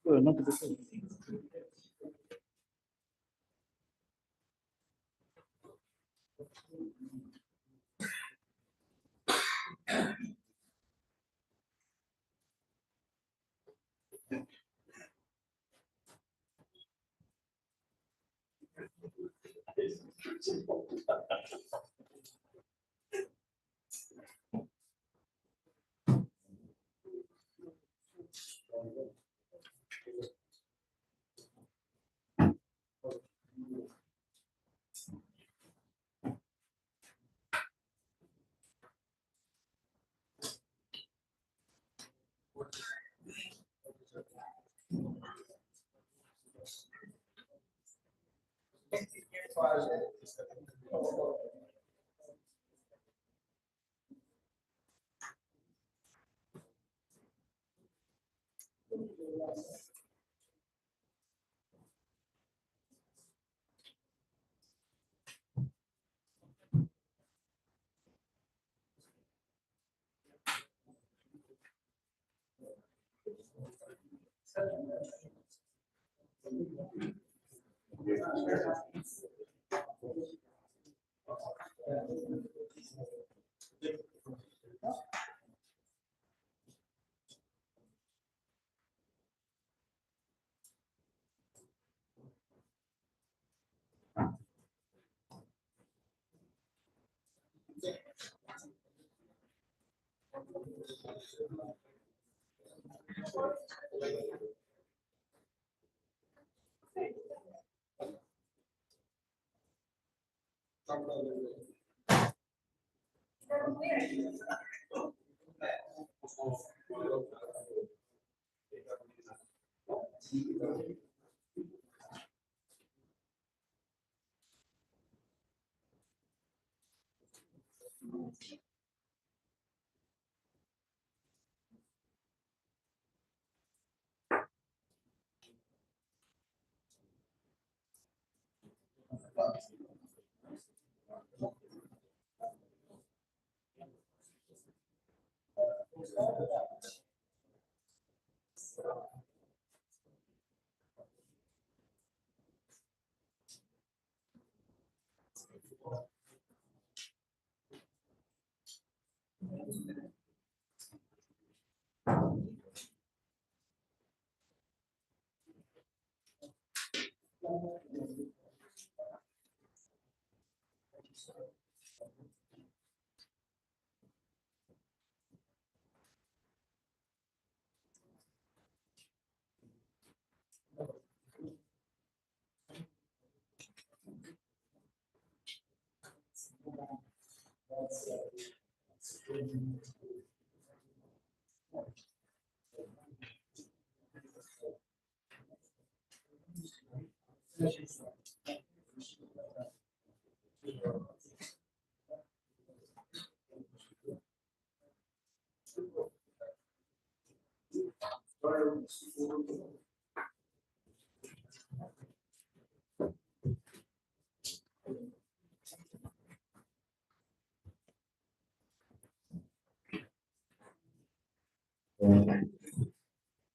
Not the same.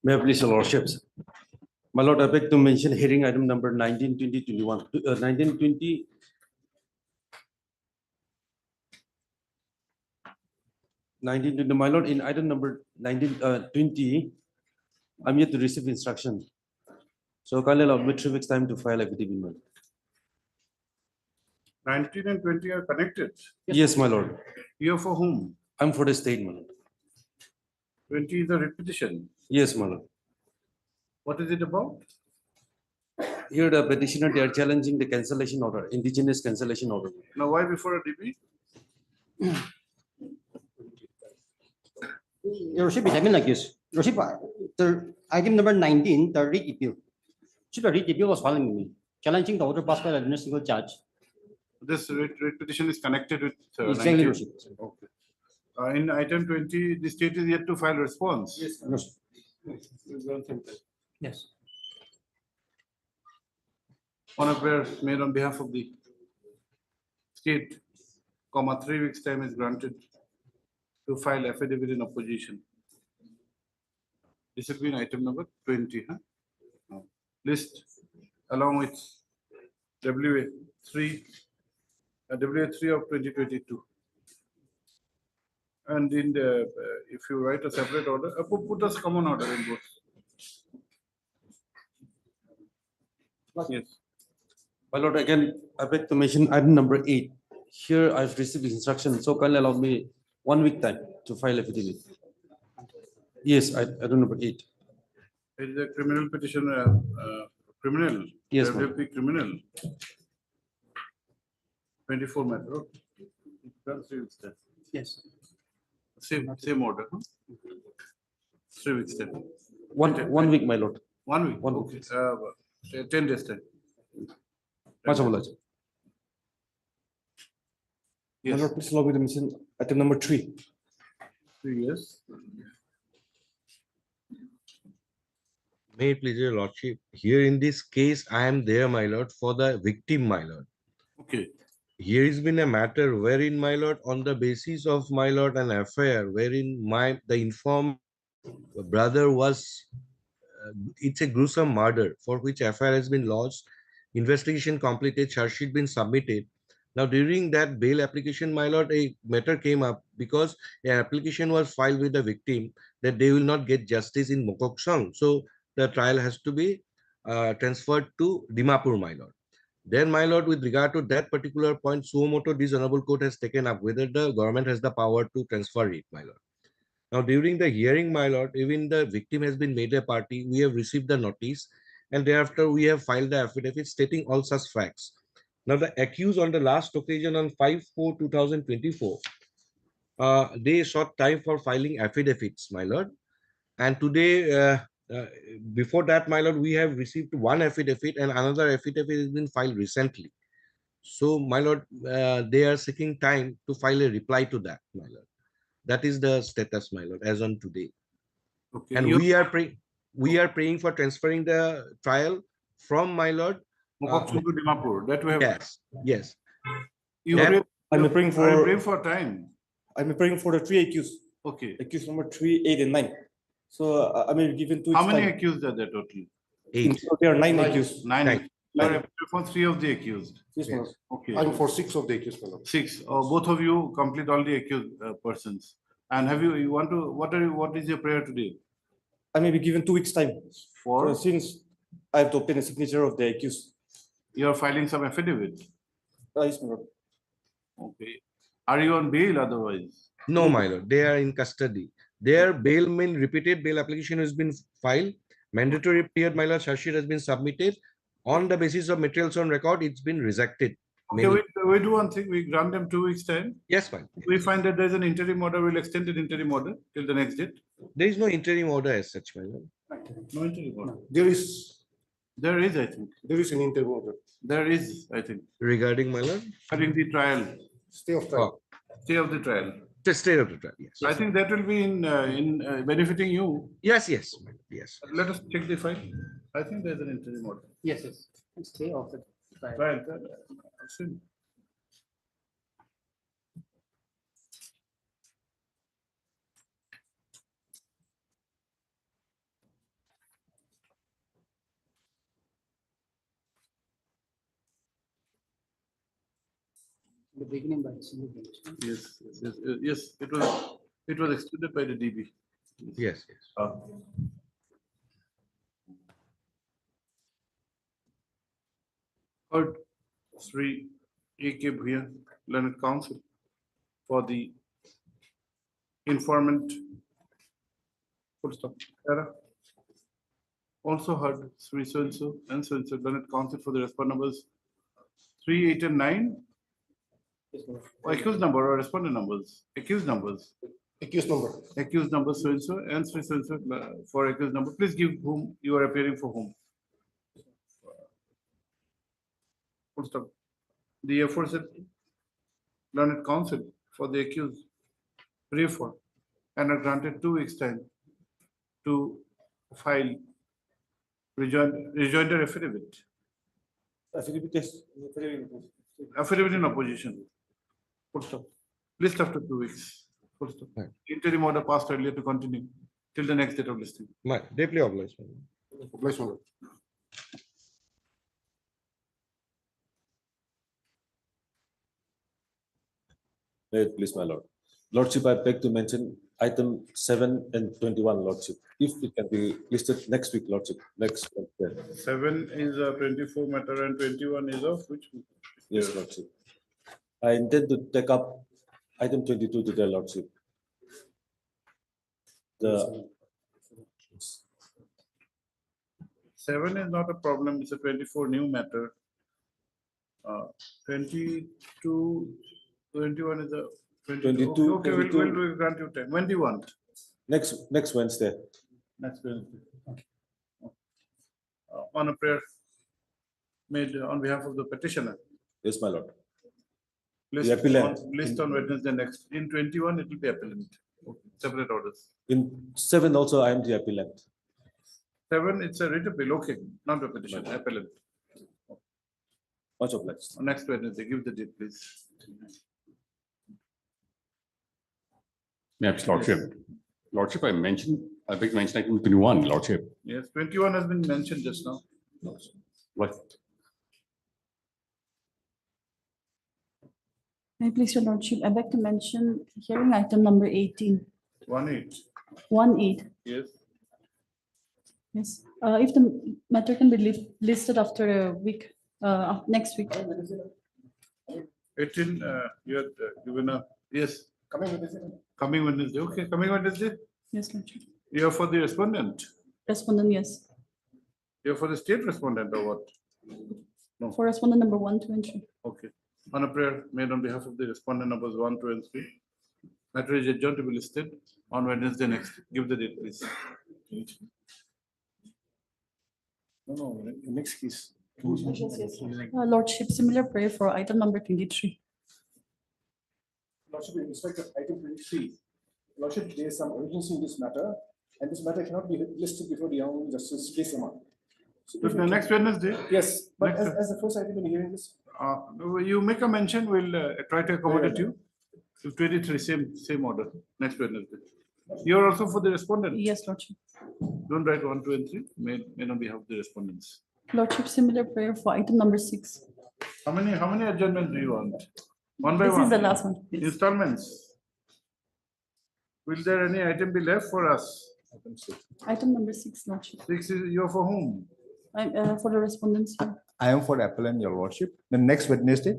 May I please, Your Lordships? My Lord, I beg to mention hearing item number 19, 20, 21, 19, 20. 19, 20, my Lord, in item number 19, 20, I'm yet to receive instruction. So kindly allow me 3 weeks time to file affidavit. 19 and 20 are connected. Yes, my Lord. Here for whom? I'm for the state, my Lord. 20 is a repetition. Yes, my Lord. What is it about? Here the petitioner, they are challenging the cancellation order, indigenous cancellation order. Now, why before a DP? Your Worship, it happened like this. Your Worship, the item number 19, the writ appeal. So the writ appeal was filed with me, challenging the order passed by the administrative judge. This writ petition is connected with Exactly, 19. Your Worship. Okay. In item 20, the state is yet to file response. Yes. Yes. On a prayer made on behalf of the state, 3 weeks time is granted to file affidavit in opposition. This will be in item number 20. Huh? list along with WA3, WA3 of 2022. And in the, if you write a separate order, put as common order in both. Yes. My lord, again, I beg to mention item number 8. Here I've received instruction, so kindly allow me 1 week time to file affidavit. Yes, item number 8. It is a criminal petition, criminal. Yes, ma'am. WP criminal. 24 matter. Yes. Same order. Huh? 3 weeks time. 1 week, my lord. 1 week. 1 Okay. week. 10 days time. Much obliged. My Yes. lord, please allow me to mention item number 3. 3 years. May it please your lordship, here in this case, I am there, my lord, for the victim, my lord. Okay. Here has been a matter wherein, my lord, on the basis of, my lord, an affair wherein the informed brother was, it's a gruesome murder for which affair has been lodged, investigation completed, charge sheet been submitted. Now, during that bail application, my lord, a matter came up because an application was filed with the victim that they will not get justice in Mokoksang. So the trial has to be transferred to Dimapur, my lord. Then, my lord, with regard to that particular point, Suomoto, this honorable court has taken up whether the government has the power to transfer it, my lord. Now, during the hearing, my lord, even the victim has been made a party. We have received the notice, and thereafter we have filed the affidavit stating all such facts. Now, the accused on the last occasion on 5/4/2024, they sought time for filing affidavits, my lord. And today, before that, my lord, we have received one affidavit and another affidavit has been filed recently. So, my lord, they are seeking time to file a reply to that, my lord. That is the status, my lord, as on today. Okay. And we are praying for transferring the trial from, my lord. Mokoksung to Dimapur. That we have. Yes, yes. You That- pray, I'm praying I for pray for time. the 3 accused, Okay. accused number 3, 8, and 9. So I may be given 2 How weeks many time. accused are there total? In 8. total, there are 9 accused. 9. Nine. You are applying for 3 of the accused. Yes, my lord. Okay. I'm for 6 of the accused, my lord. 6. Both of you complete all the accused persons. And have you want to, what is your prayer today? I may be given 2 weeks time. For, Since I have to obtain a signature of the accused. you are filing some affidavit. Yes, my lord. Okay. Are you on bail otherwise? No, my lord, they are in custody. Their bail, mean repeated bail application has been filed. Mandatory period, my lord, charge sheet has been submitted. On the basis of materials on record, it's been rejected. Okay, Many- we do one thing, we grant them 2 weeks time. Yes, fine. We find that there's an interim order, we'll extend the interim order till the next date. There is no interim order as such, my lord. No interim order. There is I think. an interim order, There is, I think. Regarding, my lord, During the trial, stay of trial. stay of the trial. the state of the trial, yes. I think that will be in benefiting you. Yes, yes, yes. Let us check the file. I think there's an interim order. Yes, yes. Stay off the trial. Trial, I've seen. The beginning by single bench. Yes, it was extended by the DB. Yes, yes. Heard Sri A.K. Bhuya, Learned Counsel for the informant. Full stop. Error. Also heard Sri so and so Learned Counsel for the respondent numbers 3, 8, and 9. Yes, my lord. Or accused number or respondent numbers? Accused numbers. Accused number. Accused number so and Sri so for accused number. Please give whom you are appearing for whom. Full stop. The aforesaid learned counsel for the accused pray for and are granted 2 weeks time to file rejoinder affidavit. Affidavit, yes. Affidavit in opposition. Full stop. List after 2 weeks. Full stop. Right. Interim order passed earlier to continue till the next date of listing. My deeply obliged, my lord. Obliged, my lord. Wait, please, my lord. Lordship, I beg to mention item 7 and 21, Lordship. If it can be listed next week, Lordship, next Wednesday. 7 is a 24 matter and 21 is of which? Yes, Lordship. I intend to take up item 22 today, Lordship. The 7 is not a problem, it's a 24 new matter. 22, 21 is a 22. 22, Okay, we'll grant you time. When do you want? next Wednesday. Next Wednesday. On a prayer made on behalf of the petitioner. Yes, my lord. List appellant. list on Wednesday next. In 21, it will be appellant. Separate orders. In 7 also, I am the appellant. 7, it's a writ appeal. Okay, not a petition, appellant. Much obliged. Next Wednesday, give the date, please. Yes, Lordship. Lordship, I beg to mention item 21, Lordship. Yes, 21 has been mentioned just now. What? May I please, your lordship, I beg to mention hearing item number 18, 1-8. 1-8. Yes. Yes, if the matter can be listed after a week, next week. 18, you had given a, yes, Coming with this. coming Wednesday. Okay, coming Wednesday. Yes, lordship. You are for the respondent. Respondent, yes. You are for the state respondent or what? For respondent number 1, 2, and 3. Okay. On a prayer made on behalf of the respondent numbers 1, 2, and 3. Matter is adjourned to be listed on Wednesday next. Give the date, please. No, next case. Lordship, similar prayer for item number 23. Lordship, with respect to item 23, Lordship, there is some urgency in this matter, and this matter cannot be listed before the Honorable Justice Kohima. So if The you- next Wednesday, Yes, but Next- as the first item in hearing this, you make a mention, we'll try to accommodate you. If 23, same order, next Wednesday. You're also for the respondent. Yes, lordship. Don't write 1, 2, and 3, made on behalf of the respondents. Lordship, similar prayer for item number 6. How many adjournments do you want? One by This one? is the last one. Yes. Installments. Will there any item be left for us? Item number 6, lordship. 6 is, you're for whom? For the respondents here. I am for appellant, your lordship. The next Wednesday.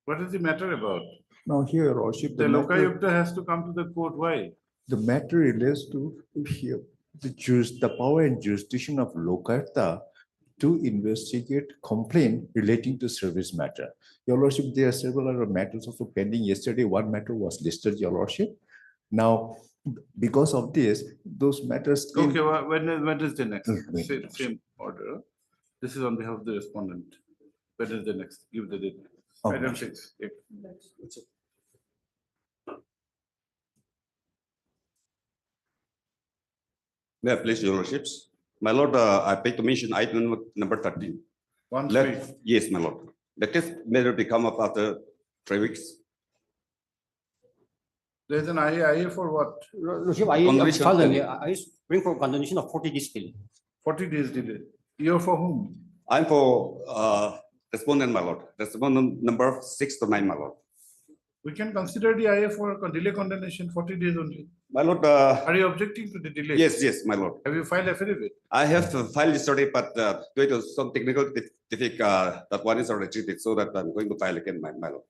What is the matter about? Now here, your lordship, The the matter, Lokayukta has to come to the court, why? the matter relates to here, the power and jurisdiction of Lokayukta to investigate complaint relating to service matter. Your lordship, there are several other matters also pending. Yesterday, one matter was listed, your lordship. Now, because of this, those matters. Okay, when is the next? Wait. Same order. This is on behalf of the respondent. When is the next? Give the date. Okay. Item 6. Yeah. May I please, your lordships? My lord, I beg to mention item number 13. 1, 3. Let, yes, my lord. The case may become up after 3 weeks. There's an IA for what? Lordship, I Condonation. following, I bring for condonation of 40 days still. 40 days delay. You're for whom? I'm for respondent, my lord. Respondent number 6 to 9, my lord. We can consider the IA for delay condemnation 40 days only. My lord, Are you objecting to the delay? yes, my lord. Have you filed affidavit? I have filed yesterday, but due to some technical difficulty, that one is already treated, so that I'm going to file again, my lord.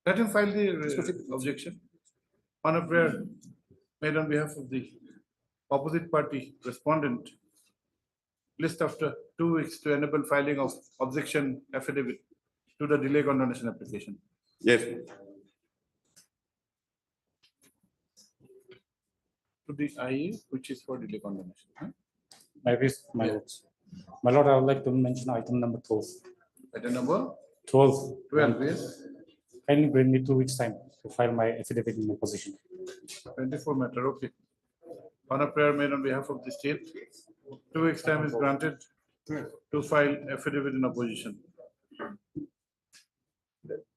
Let him file the objection on a prayer made on behalf of the opposite party respondent. List after 2 weeks to enable filing of objection affidavit to the delay condemnation application. Yes, To the IA, which is for delay condemnation. huh? My lords. My lord, I would like to mention item number 12. Item number 12. 12, yes. Kindly bring me 2 weeks time to file my affidavit in my position. 24 matter, okay. On a prayer made on behalf of the state, 2 weeks time is granted to file affidavit in opposition.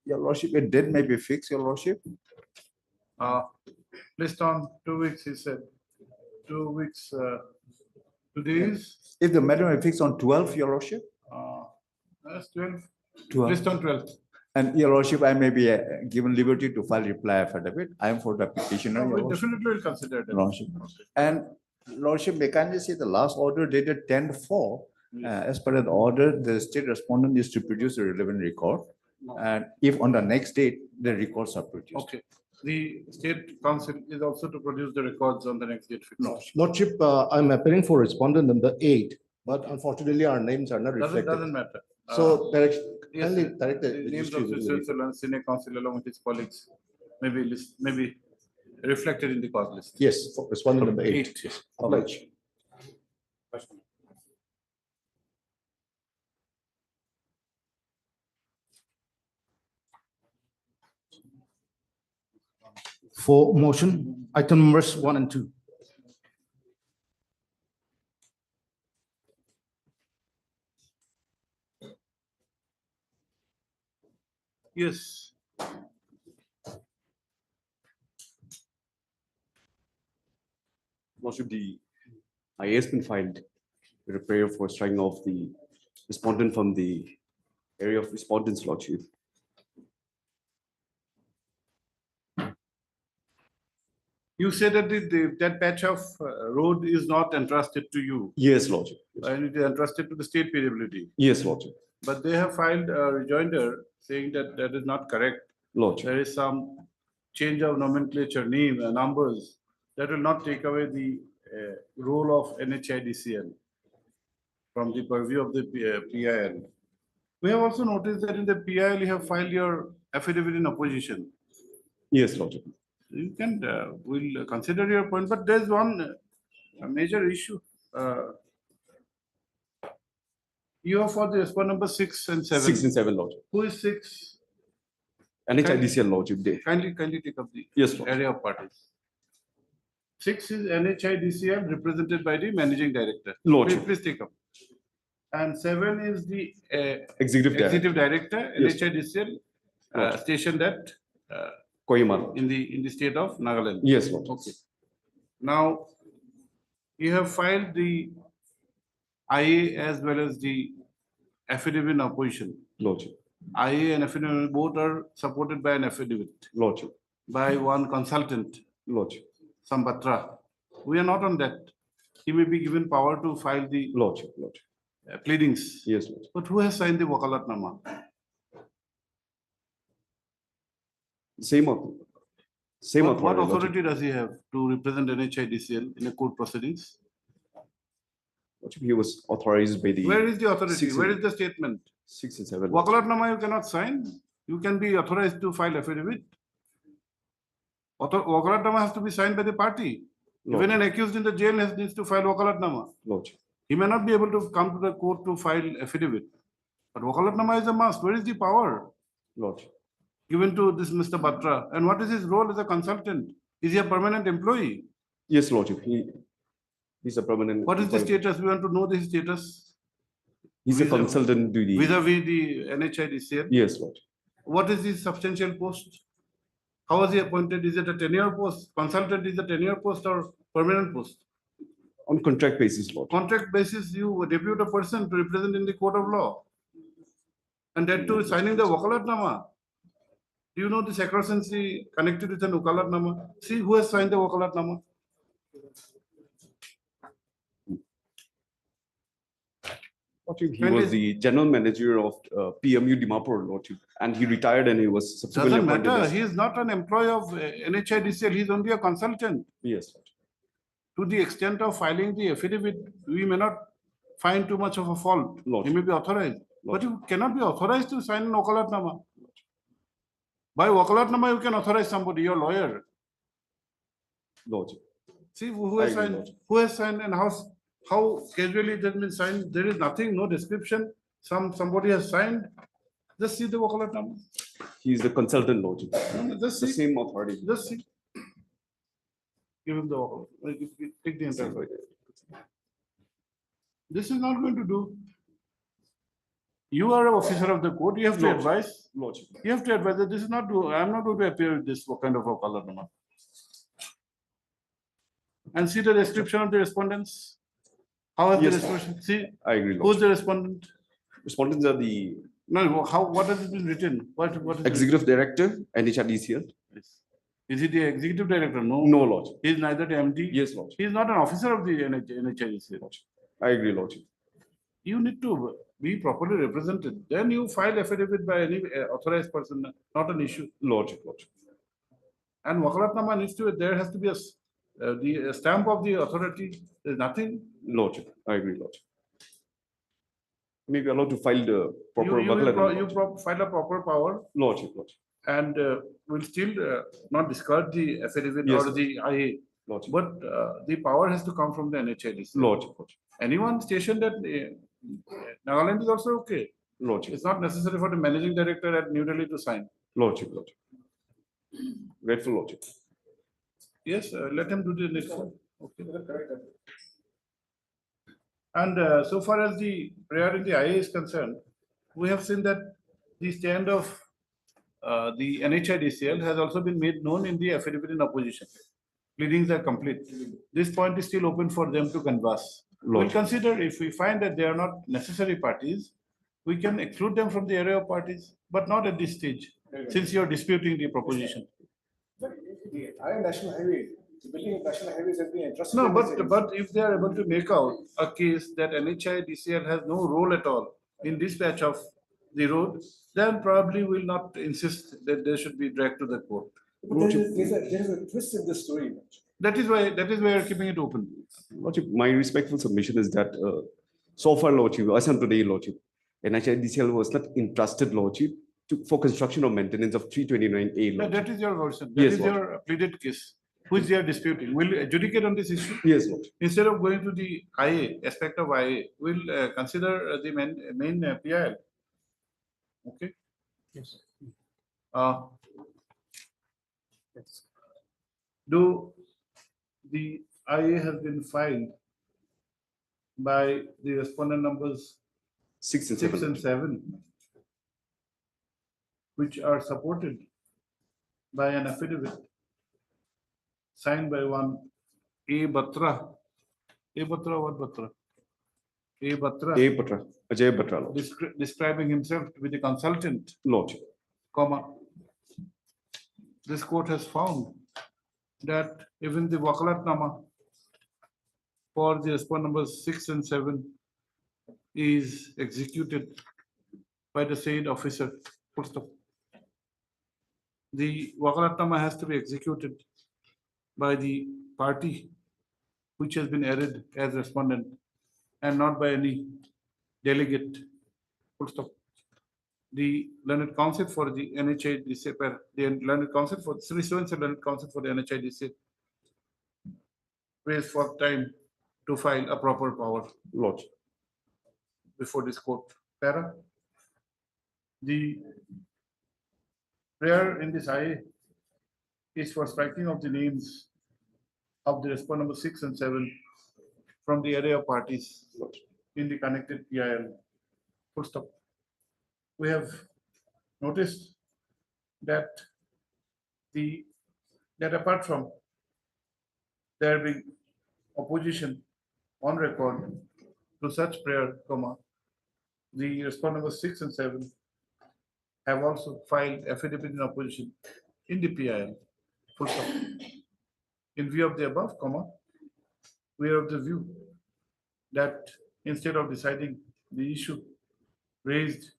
Your lordship, a date may be fixed, your lordship. List on 2 weeks, he said. 2 weeks Today is, If the matter may fix on 12th, Your Lordship, that's 12, 12th. list on 12th. And Your Lordship, I may be given liberty to file reply affidavit. I am for the petitioner, Your We Lordship. definitely will consider that. Lordship. And Lordship, may kindly see the last order dated 10/4. As per the order, the state respondent is to produce a relevant record. And if on the next date, the records are produced. Okay. The state council is also to produce the records on the next date. fixed. Lordship, I'm appearing for respondent number 8, but unfortunately our names are not Doesn't reflected. matter. So Yes, kindly sir. direct the The names registry of will the be verified. Switzerland Senior Council along with his colleagues maybe reflected in the cause list. Yes, for respondent number 8. Eight, yes. Oblige. For motion, item numbers 1 and 2. Yes. Lordship, the IA has been filed with a prayer for striking off the respondent from the area of respondents, Lordship. You said that that patch of road is not entrusted to you Yes, Lordship. and it is entrusted to the state PWD. Yes, Lordship. But they have filed a rejoinder saying that that is not correct. Lordship. There is some change of nomenclature, name, numbers that will not take away the role of NHIDCL from the purview of the PIL. We have also noticed that in the PIL you have filed your affidavit in opposition. Yes, Lordship. You can, we'll consider your point, but there's one major issue. You are for the respondent number 6 and 7. 6 and 7, Lordship. Who is 6? NHIDCL, Lordship. They. Kindly take up the Yes, Lordship. area of parties. 6 is NHIDCL represented by the managing director. Lordship. Please take up. And 7 is the Executive director, Yes. NHIDCL, Lordship. stationed at Kohima. in the state of Nagaland. Yes, Lordship. Okay. Now, you have filed the IA as well as the affidavit in opposition. Lordship. IA and affidavit both are supported by an affidavit Lordship. by one consultant, Lordship. Sambatra. We are not on that. He may be given power to file the Lordship. Lordship. pleadings. Yes, Lordship. But who has signed the wakalatnama? Same authority. What Lordship. authority does he have to represent NHIDCL in a court proceedings? Lordship, he was authorized by the Where is the authority? 6 Where and- is the statement? 6 and 7. Wakalatnama you cannot sign. You can be authorized to file affidavit. Wakalatnama has to be signed by the party. Even an accused in the jail needs to file wakalatnama. Lordship. He may not be able to come to the court to file affidavit. But wakalatnama is a must. Where is the power Lordship. given to this Mr. Batra? And what is his role as a consultant? Is he a permanent employee? Yes, Lordship. He's a permanent. What is the employee. status? We want to know the status He's a vis-a- consultant to the. vis-a-vis the NHIDCL. Yes, Lordship. What is his substantial post? How was he appointed? Is it a tenure post? Consultant is a tenure post or permanent post? On contract basis, Lordship. Contract basis, you depute a person to represent in the court of law. And that too, signing the wakalatnama. Do you know the sacrosanctity connected with an wakalatnama? See who has signed the wakalatnama? Lordship, he was the general manager of PMU Dimapur, Lordship, and he retired and he was subsequently Doesn't appointed matter. as- He is not an employee of NHIDCL. He is only a consultant. Yes, Lordship. To the extent of filing the affidavit, we may not find too much of a fault. He may be authorized. But you cannot be authorized to sign an wakalatnama. By wakalatnama, you can authorize somebody, your lawyer. Lordship. See who has I agree, signed, Lordship. who has signed and how casually it has been signed. There is nothing, no description. Somebody has signed. Just see the wakalatnama. He's the consultant, Lordship. Just The see, same authority. just see. Give him the wakalat. Take the entire file. This is not going to do. You are an officer of the court. You have to Lordship. advise. Lordship. You have to advise that this is not. I am not going to appear with this kind of How has the Yes. resolution, see, I agree, who's Lordship. the respondent? Respondents are the No, how, what has it been written? What is? Executive Director and HRDCL. Is he the executive director? No. No, Lordship. He is neither the MD. Yes, Lordship. He is not an officer of the NHIDC. I agree, Lordship. You need to be properly represented. Then you file affidavit by any authorized person, not an issue. Lordship. And Wakalatnama needs to, there has to be the stamp of the authority. There's nothing. Lordship. I agree, Lordship. Maybe allowed to file the proper. File a proper power. Lordship. And will still not discard the affidavit Yes, or the IA. Lordship. But the power has to come from the NHIDC. Lordship. Anyone stationed at Nagaland is also okay. Lordship. It's not necessary for the managing director at New Delhi to sign. Lordship. Grateful, Lordship. Yes, let him do the next one. Okay. And so far as the prayer in the IA is concerned, we have seen that the stand of the NHIDCL has also been made known in the affidavit in opposition. Pleadings are complete. This point is still open for them to canvass. We'll consider if we find that they are not necessary parties, we can exclude them from the area of parties, but not at this stage, since you're disputing the proposition. The entire national highway, the building of national highways has been entrusted. No, to this but if they are able to make out a case that NHIDCL has no role at all in this patch of the road, then probably will not insist that they should be dragged to the court. But there is a twist in this story. That is why we're keeping it open. Lordship, my respectful submission is that so far, Lordship, as on today, Lordship, NHIDCL was not entrusted, Lordship, for construction or maintenance of 329A. No, that is your version. Yes, That is your pleaded case, which they are disputing. We'll adjudicate on this issue. Yes, Lordship. Instead of going to the IA, aspect of IA, we'll consider the main PIL. Okay? Yes. Do the IA has been filed by the respondent numbers 6 and 7, which are supported by an affidavit signed by one A. Batra. A. Batra, what Batra? A. Batra. A. Batra. Ajay Batra, Lordship. Describing himself to be the consultant, Lordship. comma. This court has found that even the Wakalatnama for the respondent numbers 6 and 7 is executed by the said officer. Full stop. The Wakalatnama has to be executed by the party which has been added as respondent and not by any delegate. Full stop. The learned counsel for the NHIDC, the learned counsel for Sri Srivansa learned counsel for the NHIDC waits for time to file a proper power. Lordship. Before this court. Para. The prayer in this IA is for striking of the names of the respondent number 6 and 7 from the area of parties in the connected PIL. Full stop. We have noticed that apart from there being opposition on record to such prayer, comma, the respondent number 6 and 7 have also filed affidavit in opposition in the PIL. Full stop. In view of the above, comma, we are of the view that instead of deciding the issue raised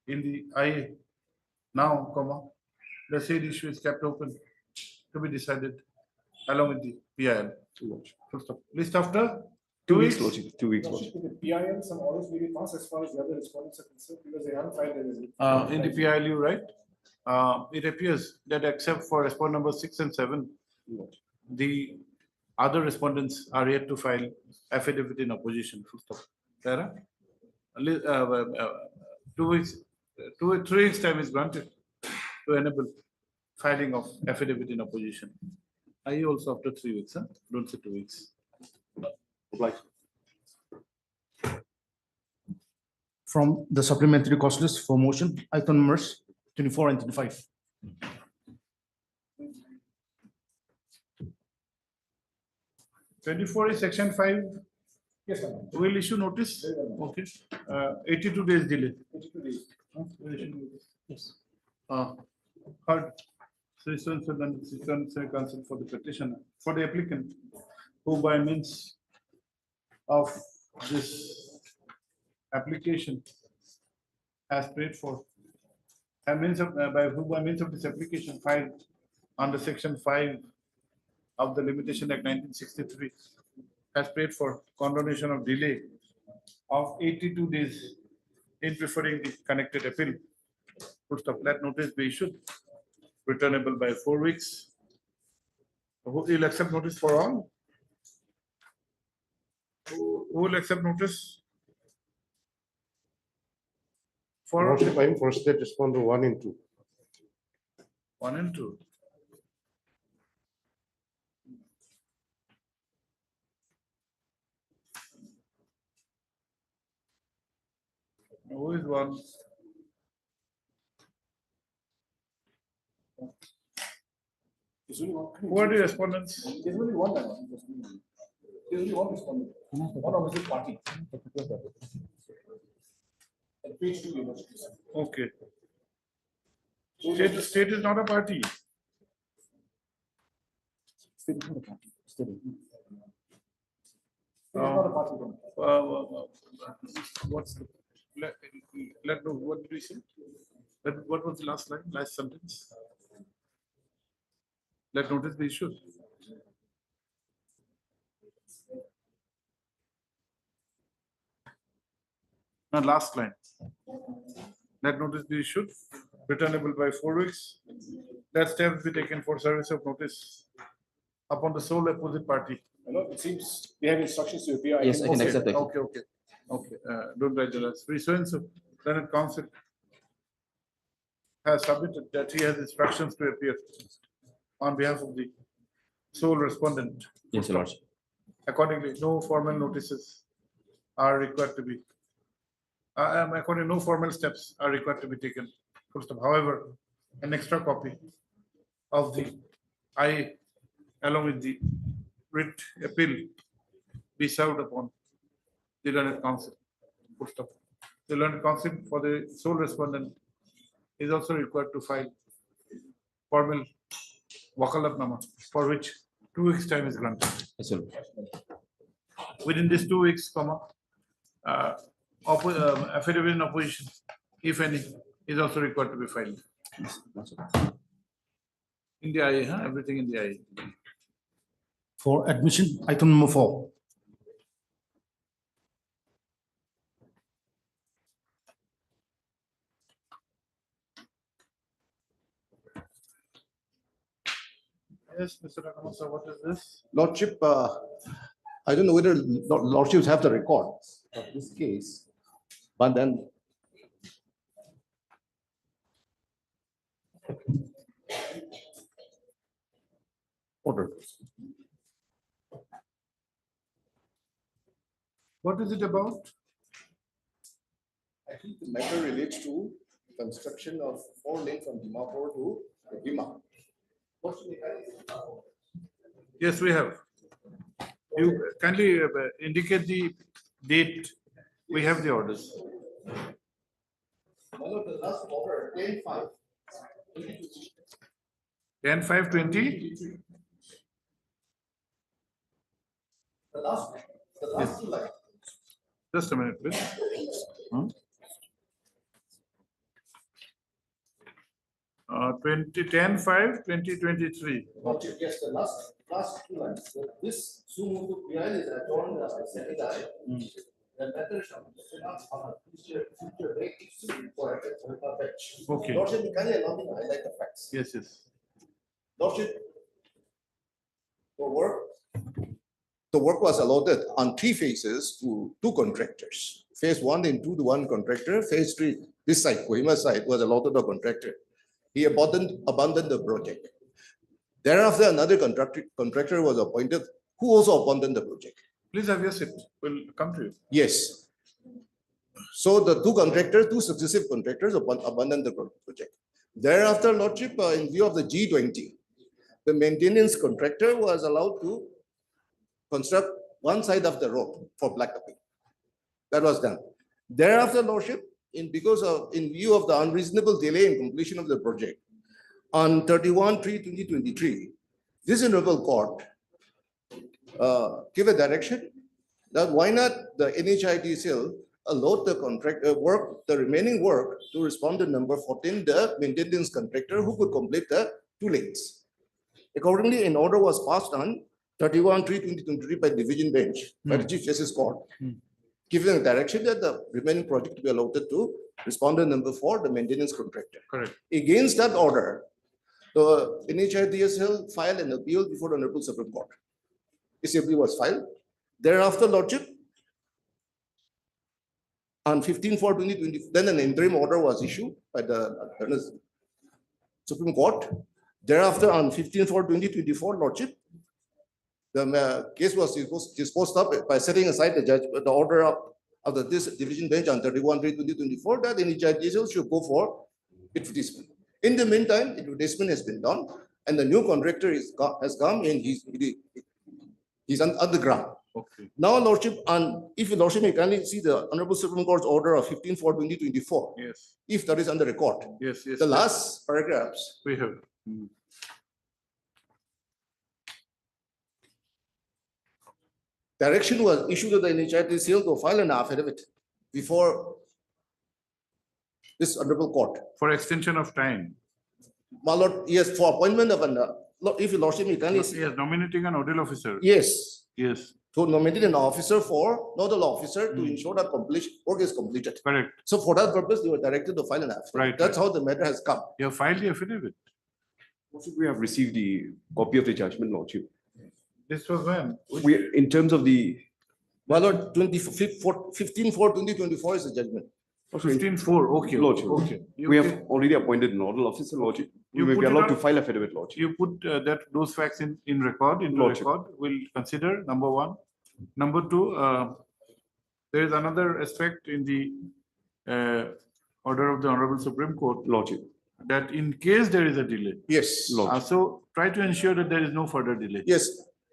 in the IA now, comma, the said issue is kept open to be decided along with the PIL. Full stop. List after 2 weeks, Lordship. 2 weeks, Lordship, Lordship. in the PIL, some orders may be passed as far as the other respondents are concerned because they haven't filed anything. In the PIL, you right? It appears that except for respondent number 6 and 7, the other respondents are yet to file affidavit in opposition. Full stop. Sarah? 2 weeks, 3 weeks time is granted to enable filing of affidavit in opposition. I also after 3 weeks, huh? Don't say 2 weeks. From the supplementary cost list for motion, item numbers 24 and 25. Is section 5 Yes, ma'am. We'll issue notice. Very well, ma'am. Okay. 82 days delay. 82 days. We'll issue notice. Yes. Third, citizens and citizens counsel for the petitioner, for the applicant, who by means of this application has paid for, by means of this application filed under section 5 of the Limitation Act 1963, has paid for condonation of delay of 82 days in preferring the connected appeal. Full stop. Let notice be issued, returnable by 4 weeks. Who will accept notice for all? Who will accept notice? For Lordship, I am first that respond to 1 and 2. 1 and 2. Who is 1? There's only one. Who are the respondents? There's only one. There's only one respondent. One opposite party. At page 2, universities. Okay. State is not a party. State is not a party. State is not a party. What's the, let know, what did we say? What was the last line, last sentence? Let notice be issued. No, last line. Let notice be issued, returnable by 4 weeks. Let steps be taken for service of notice upon the sole opposite party. I know it seems they have instructions to appear. Yes, I can accept that. Okay. Okay, don't write the rest. Pursuant to Senate Council has submitted that he has instructions to appear on behalf of the sole respondent. Yes, Your Lordship. Accordingly, no formal notices are required to be. According, no formal steps are required to be taken. Full stop. However, an extra copy of the IA along with the writ appeal be served upon the learned counsel. Full stop. The learned counsel for the sole respondent is also required to file formal wakalatnama, for which 2 weeks time is granted. Yes, Your Lordship. Within these 2 weeks, affidavit in opposition, if any, is also required to be filed. In the IA, everything in the IA. For admission, item number 4. Yes, Mr. Nakamasa, what is this? Lordship, I don't know whether Lordships have the records of this case, but then order. What is it about? I think the matter relates to construction of 4 lane from Dimapur to Kohima. Yes, we have. You kindly indicate the date. We have the orders. The last order, 10/5. 10/5/20. The last line. Just a minute, please. 10/5/2023. Yes, the last 2 lines. This Sumutu Priya is adorned as a secretary. The matter shall future date for a batch. Okay. Lordship, you kindly allow me to highlight the facts. Yes, yes. Lordship, the work was allotted on 3 phases to 2 contractors. Phase 1 and 2 to 1 contractor. Phase 3, this side, Kohima side, was allotted to a contractor. He abandoned the project. Thereafter, another contractor was appointed who also abandoned the project. Please have your seat. We'll come to you. Yes. So the 2 successive contractors abandoned the project. Thereafter, Lordship, in view of the G20, the maintenance contractor was allowed to construct one side of the road for blacktopping. That was done. Thereafter, Lordship, in view of the unreasonable delay in completion of the project, on 31/3/2023, this Honorable Court give a direction that why not the NHIDCL allowed the the remaining work to respond to number 14, the maintenance contractor who could complete the 2 lanes. Accordingly, an order was passed on 31/3/2023 by division bench by the Chief Justice Court, giving a direction that the remaining project to be allotted to respondent number 4, the maintenance contractor. Correct. Against that order, the NHIDCL filed an appeal before the Honorable Supreme Court. ACAP was filed. Thereafter, Lordship, on 15/4/2020, then an interim order was issued by the Supreme Court. Thereafter, on 15/4/2024, Lordship, the case was disposed of by setting aside the order of this division bench on 31/3/2024 that NHIDCL should go for advertisement. In the meantime, advertisement has been done, and the new contractor has come and he's on the ground. Okay. Now, Lordship, if Lordship may kindly see the Honorable Supreme Court's order of 15/4/2024. Yes. If that is on the record. Yes, yes. The last paragraphs. We have. Direction was issued to the NHIDCL to file an affidavit before this Honorable Court. For extension of time. My Lord, yes, for appointment of if your Lordship may kindly see. Yes, nominating a nodal officer. Yes. Yes. To nominate an officer nodal officer to ensure that work is completed. Correct. So for that purpose, they were directed to file an affidavit. Right. That's how the matter has come. You have filed the affidavit. We have received the copy of the judgment, Lordship. This was when? We, in terms of the. My Lord, 15/4/2024 is the judgment. 15/4, okay. Lordship. Okay. We have already appointed nodal officer, Lordship. We may put be it allowed on- to file affidavit, Lordship. You put those facts in record, into Lordship. record, we'll consider, number 1. Number 2, there is another aspect in the order of the Honorable Supreme Court. Lordship. That in case there is a delay. Yes. So try to ensure that there is no further delay. Yes.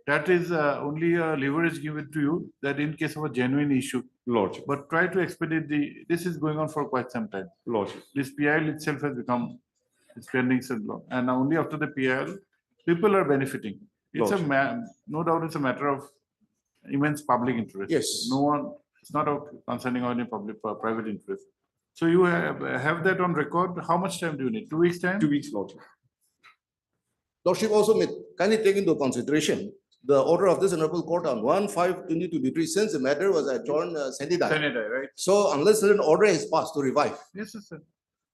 That is only a leverage given to you that in case of a genuine issue. Lordship. But try to expedite this is going on for quite some time. Lordship. This PIL itself has become spending so long. And only after the PIL, people are benefiting. It's no doubt it's a matter of immense public interest. Yes. No one, it's not concerning only public private interest. So you have that on record. How much time do you need? 2 weeks time? 2 weeks, Lordship. Lordship also may kindly take into consideration the order of this Honorable Court on 1/5/2023, since the matter was adjourned sine die. Sine die, right? So unless an order is passed to revive. Yes, yes, sir.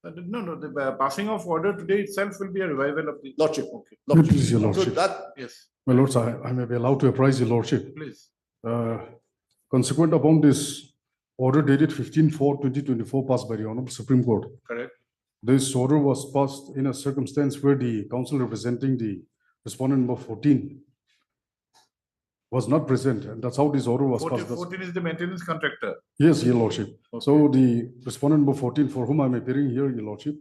No, the passing of order today itself will be a revival of the. Lordship. Okay. Please, your So lordship. that, Yes, My lords, I may be allowed to apprise your lordship. please. Consequent upon this order dated 15/4/2024 passed by the Honorable Supreme Court. Correct. This order was passed in a circumstance where the council representing the respondent number 14 was not present, and that's how this order was 14 passed. 14 is the maintenance contractor. Yes, your lordship. So the respondent number 14, for whom I'm appearing here, your lordship,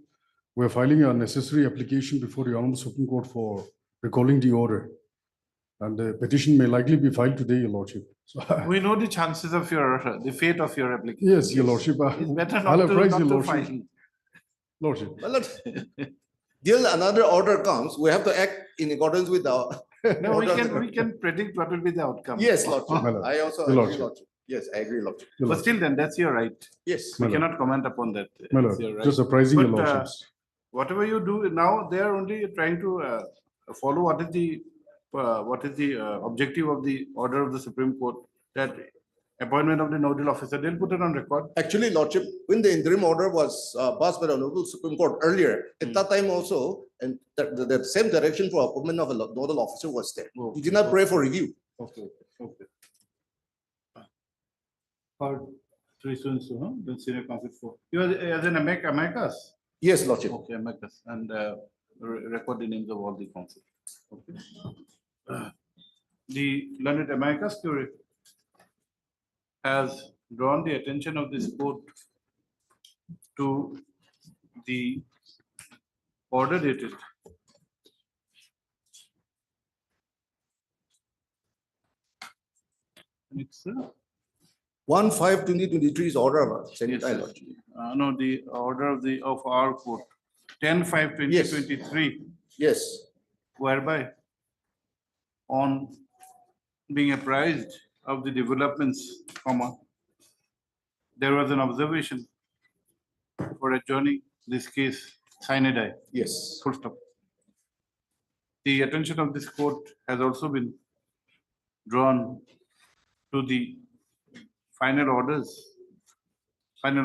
we're filing a necessary application before the Honorable Supreme Court for recalling the order. And the petition may likely be filed today, your lordship. So, We know the chances of the fate of your application. yes, your lordship. It's better I'll not apprise your to lordship. file. Lordship. well, till another order comes, we have to act in accordance with the. No, order. we can predict what will be the outcome. Yes, Lordship. My lord. I also Your agree, lordship. Lordship. Yes, I agree, Lordship. Your But lordship. still then, that's your right. Yes. My We lord. cannot comment upon that. My It's lord, your right. just apprising your But, lordships. Whatever you do now, they are only trying to follow what is the objective of the order of the Supreme Court, that appointment of the nodal officer. They'll put it on record. Actually, Lordship, when the interim order was passed by the Honorable Supreme Court earlier, at that time also, and the same direction for appointment of a nodal officer was there. We did not pray for review. Okay. Okay. Part 3 so and so, huh? The senior counsel for. You are as an amicus? Yes, Lordship. Okay, amicus, and record the names of all the counsel. Okay. The learned amicus curiae has drawn the attention of this court to the order dated It's, 1/5/2023 is order, yes, my lord. no, the order of our court, 10/5/2023, Yes, whereby on being apprised of the developments, there was an observation for adjourning this case sine die. yes. Full stop. The attention of this court has also been drawn to the final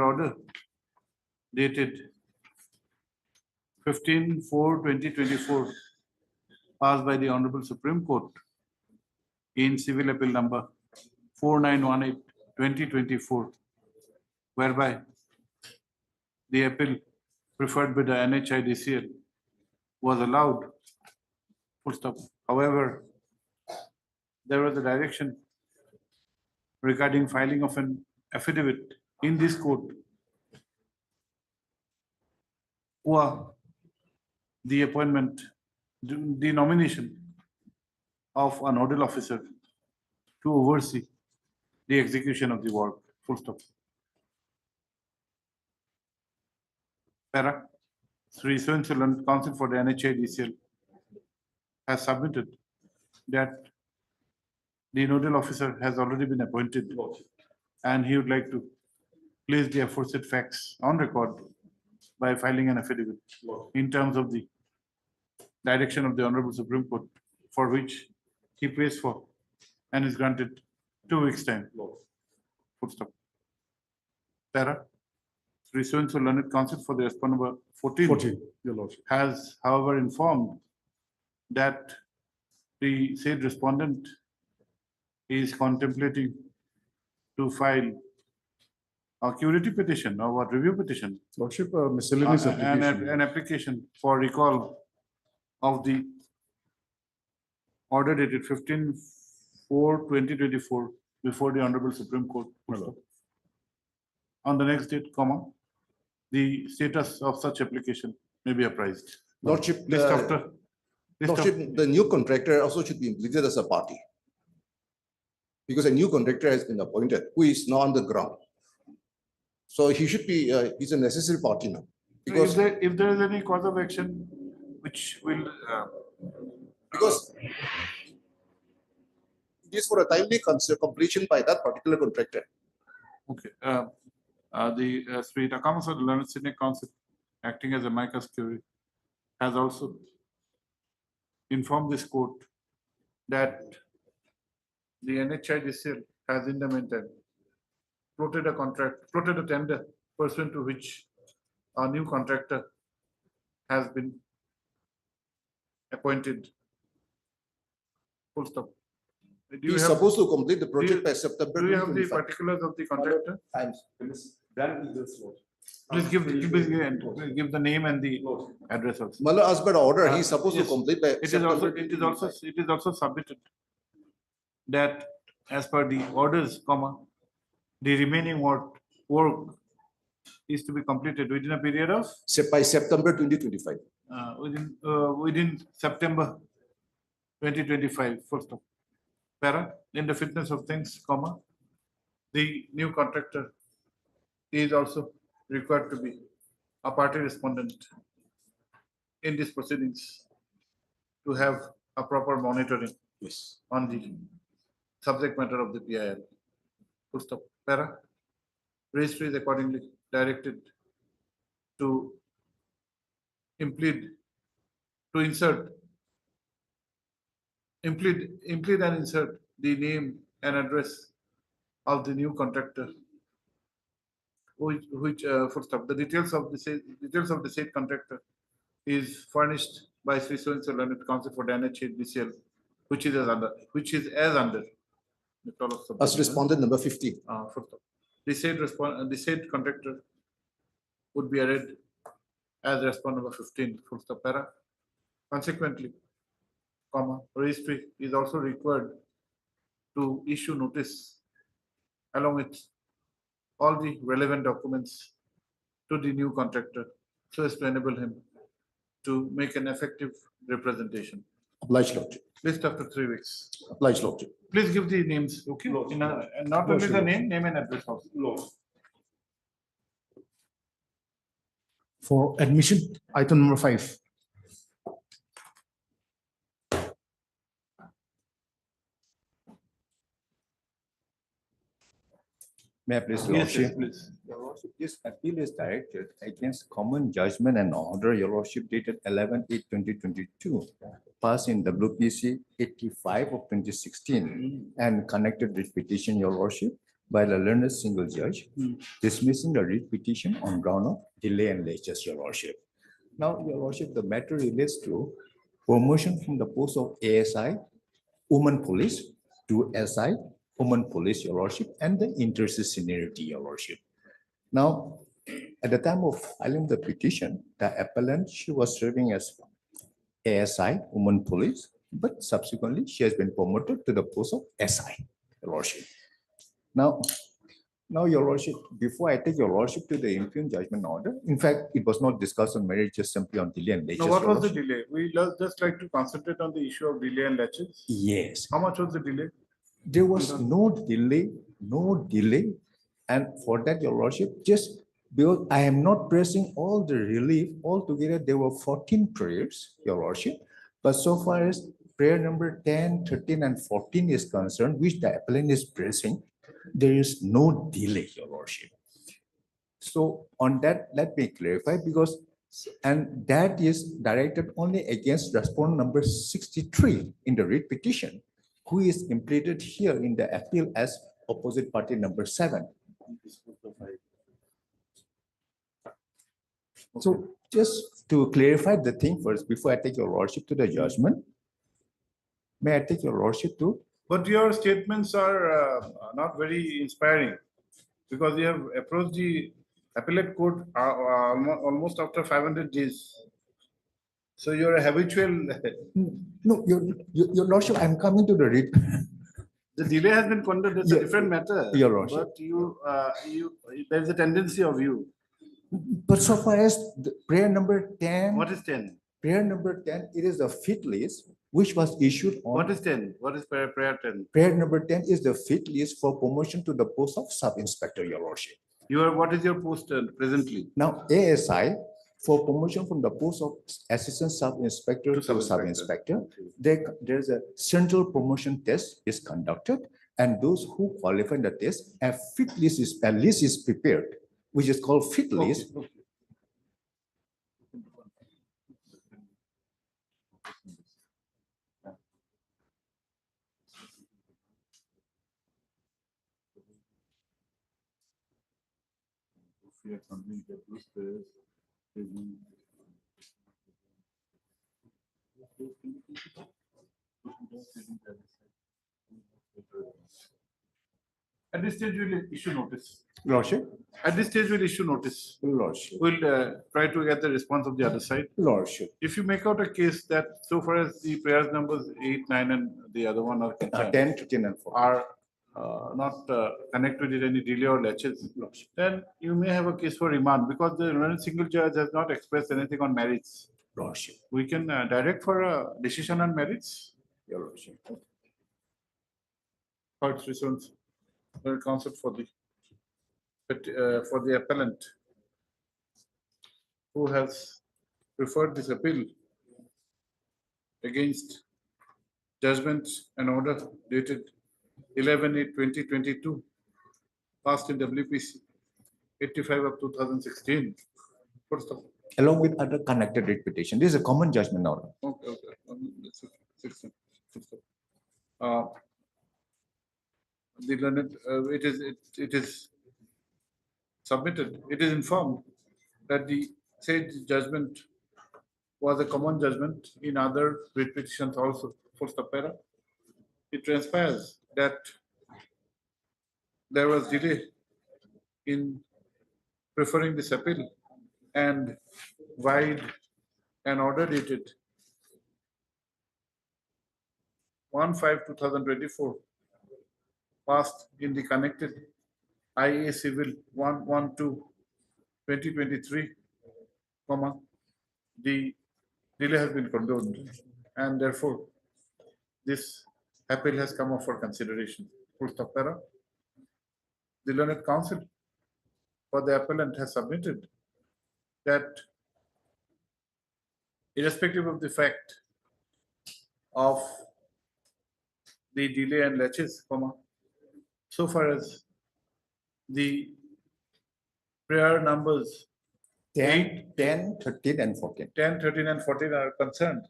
order dated 15/4/2024, passed by the Honorable Supreme Court in Civil Appeal number 4918/2024, whereby the appeal preferred by the NHIDCL was allowed. Full stop. However, there was a direction regarding filing of an affidavit in this court, the appointment, the nomination of a nodal officer to oversee the execution of the work. Full stop. Para, Sri Switzerland Council for the NHIDCL has submitted that the nodal officer has already been appointed, and he would like to place the aforesaid facts on record by filing an affidavit in terms of the direction of the Honorable Supreme Court, for which he pays for and is granted 2 weeks' time. Full stop. Para, Sri so Learned Counsel for the respondent number 14 14, your lordship. has, however, informed that the said respondent is contemplating to file a curative petition or what review petition, Lordship, miscellaneous application. an application for recall of the order dated 15/4/2024 before the Honorable Supreme Court. On the next date, the status of such application may be apprised. Lordship, List after. list of- Lordship, the new contractor also should be implicated as a party. Because a new contractor has been appointed who is not on the ground. So he should be, he's a necessary party now. Because If there is any cause of action which will, because it is for a timely completion by that particular contractor. okay, the Sri Takamas of the Learned Senate Council, acting as a amicus curiae, has also informed this court that the NHIDCL has in the meantime floated a tender pursuant to which a new contractor has been appointed. Full stop. Do you He's have- supposed to complete the do project you- by September. Do you have the 2025. particulars of the contractor? Times. Please give the name and the address also. Mala, as per the order, he's supposed to Yes. complete by It is also, September. it is also submitted that as per the orders, the remaining work is to be completed within a period of, By September 2025. within September 2025, full stop. Para, in the fitness of things, the new contractor is also required to be a party respondent in these proceedings to have a proper monitoring on the subject matter of the PIL. Full stop. Para, registry is accordingly directed to implead and insert the name and address of the new contractor, which full stop. The details of the said contractor is furnished by Sri so Learned Counsel for the NHIDCL, which is as under. the total of As subject, respondent number 50. full stop. The said contractor would be arrayed as respondent number 15, full stop. Para. Consequently, registry is also required to issue notice along with all the relevant documents to the new contractor so as to enable him to make an effective representation. Obliged, Lordship. List after 3 weeks. Obliged, Lordship. Please give the names, okay? And not only the name and address also. For admission, item number 5. May I please, Yes, Lordship? yes, please. Your Lordship, this appeal is directed against common judgment and order, Your Lordship, dated 11/8/2022, passed in WPC 85 of 2016, and connected writ petition, Your Lordship, by the learned single judge, dismissing the writ petition on ground of delay and laches, Your Lordship. Now, Your Lordship, the matter relates to promotion from the post of ASI, Women Police, to SI, Women Police, Your Lordship, and the interest seniority, Your Lordship. Now, at the time of filing the petition, the appellant, she was serving as ASI, Women Police, but subsequently she has been promoted to the post of SI, Your Lordship. Now, Your Lordship, before I take Your Lordship to the impugned judgment order, in fact, it was not discussed on merit, just simply on delay and laches. Now, what Your was the Lordship. delay? We just like to concentrate on the issue of delay and latches. Yes. How much was the delay? There was no delay, and for that, Your Lordship, just because I am not pressing all the relief altogether, there were 14 prayers, Your Lordship. But so far as prayer number 10, 13, and 14 is concerned, which the appellant is pressing, there is no delay, Your Lordship. So on that, let me clarify, because, and that is directed only against respondent number 63 in the writ petition, who is implicated here in the appeal as opposite party number 7. So just to clarify the thing first, before I take Your Lordship to the judgment, may I take Your Lordship to? But your statements are not very inspiring, because you have approached the appellate court almost after 500 days. So you're a habitual. No, Your Lordship, I'm coming to the writ. The delay has been conducted, it's a different matter. Your Lordship. But there's a tendency of you. But so far as the prayer number 10. What is 10? Prayer number 10, it is the fit list, which was issued on. What is 10? What is prayer 10? Prayer number 10 is the fit list for promotion to the post of sub-inspector, Your Lordship. What is your post presently? Now, ASI, for promotion from the post of assistant sub-inspector to sub-inspector, there's a central promotion test is conducted, and those who qualify the test, a list is prepared, which is called fit list. Okay. At this stage, we'll issue notice. Lordship. At this stage, we'll issue notice. Lordship. We'll try to get the response of the other side. Lordship. If you make out a case that so far as the prayers numbers 8, 9, and the other one are concerned, 10, 13, and 14 are not connected with any delay or latches, then you may have a case for remand, because the learned single judge has not expressed anything on merits. Lordship. We can direct for a decision on merits. Your Lordship. Third reasons, counsel for the appellant who has referred this appeal against judgment and order dated 11/8/2022, passed in WPC 85 of 2016. First of all. Along with other connected writ petition. This is a common judgment order. Okay. The learned, it is submitted, it is informed that the said judgment was a common judgment in other writ petitions also. First para. It transpires that there was delay in preferring this appeal, and wide an order dated 1/5/2024, passed in the connected IA Civil 1/1/2/2023, the delay has been condoned, and therefore this appeal has come up for consideration. Full stop, para. The learned counsel for the appellant has submitted that irrespective of the fact of the delay and laches, so far as the prayer numbers 10, 10, 13, and 14. 10, 13, and 14 are concerned,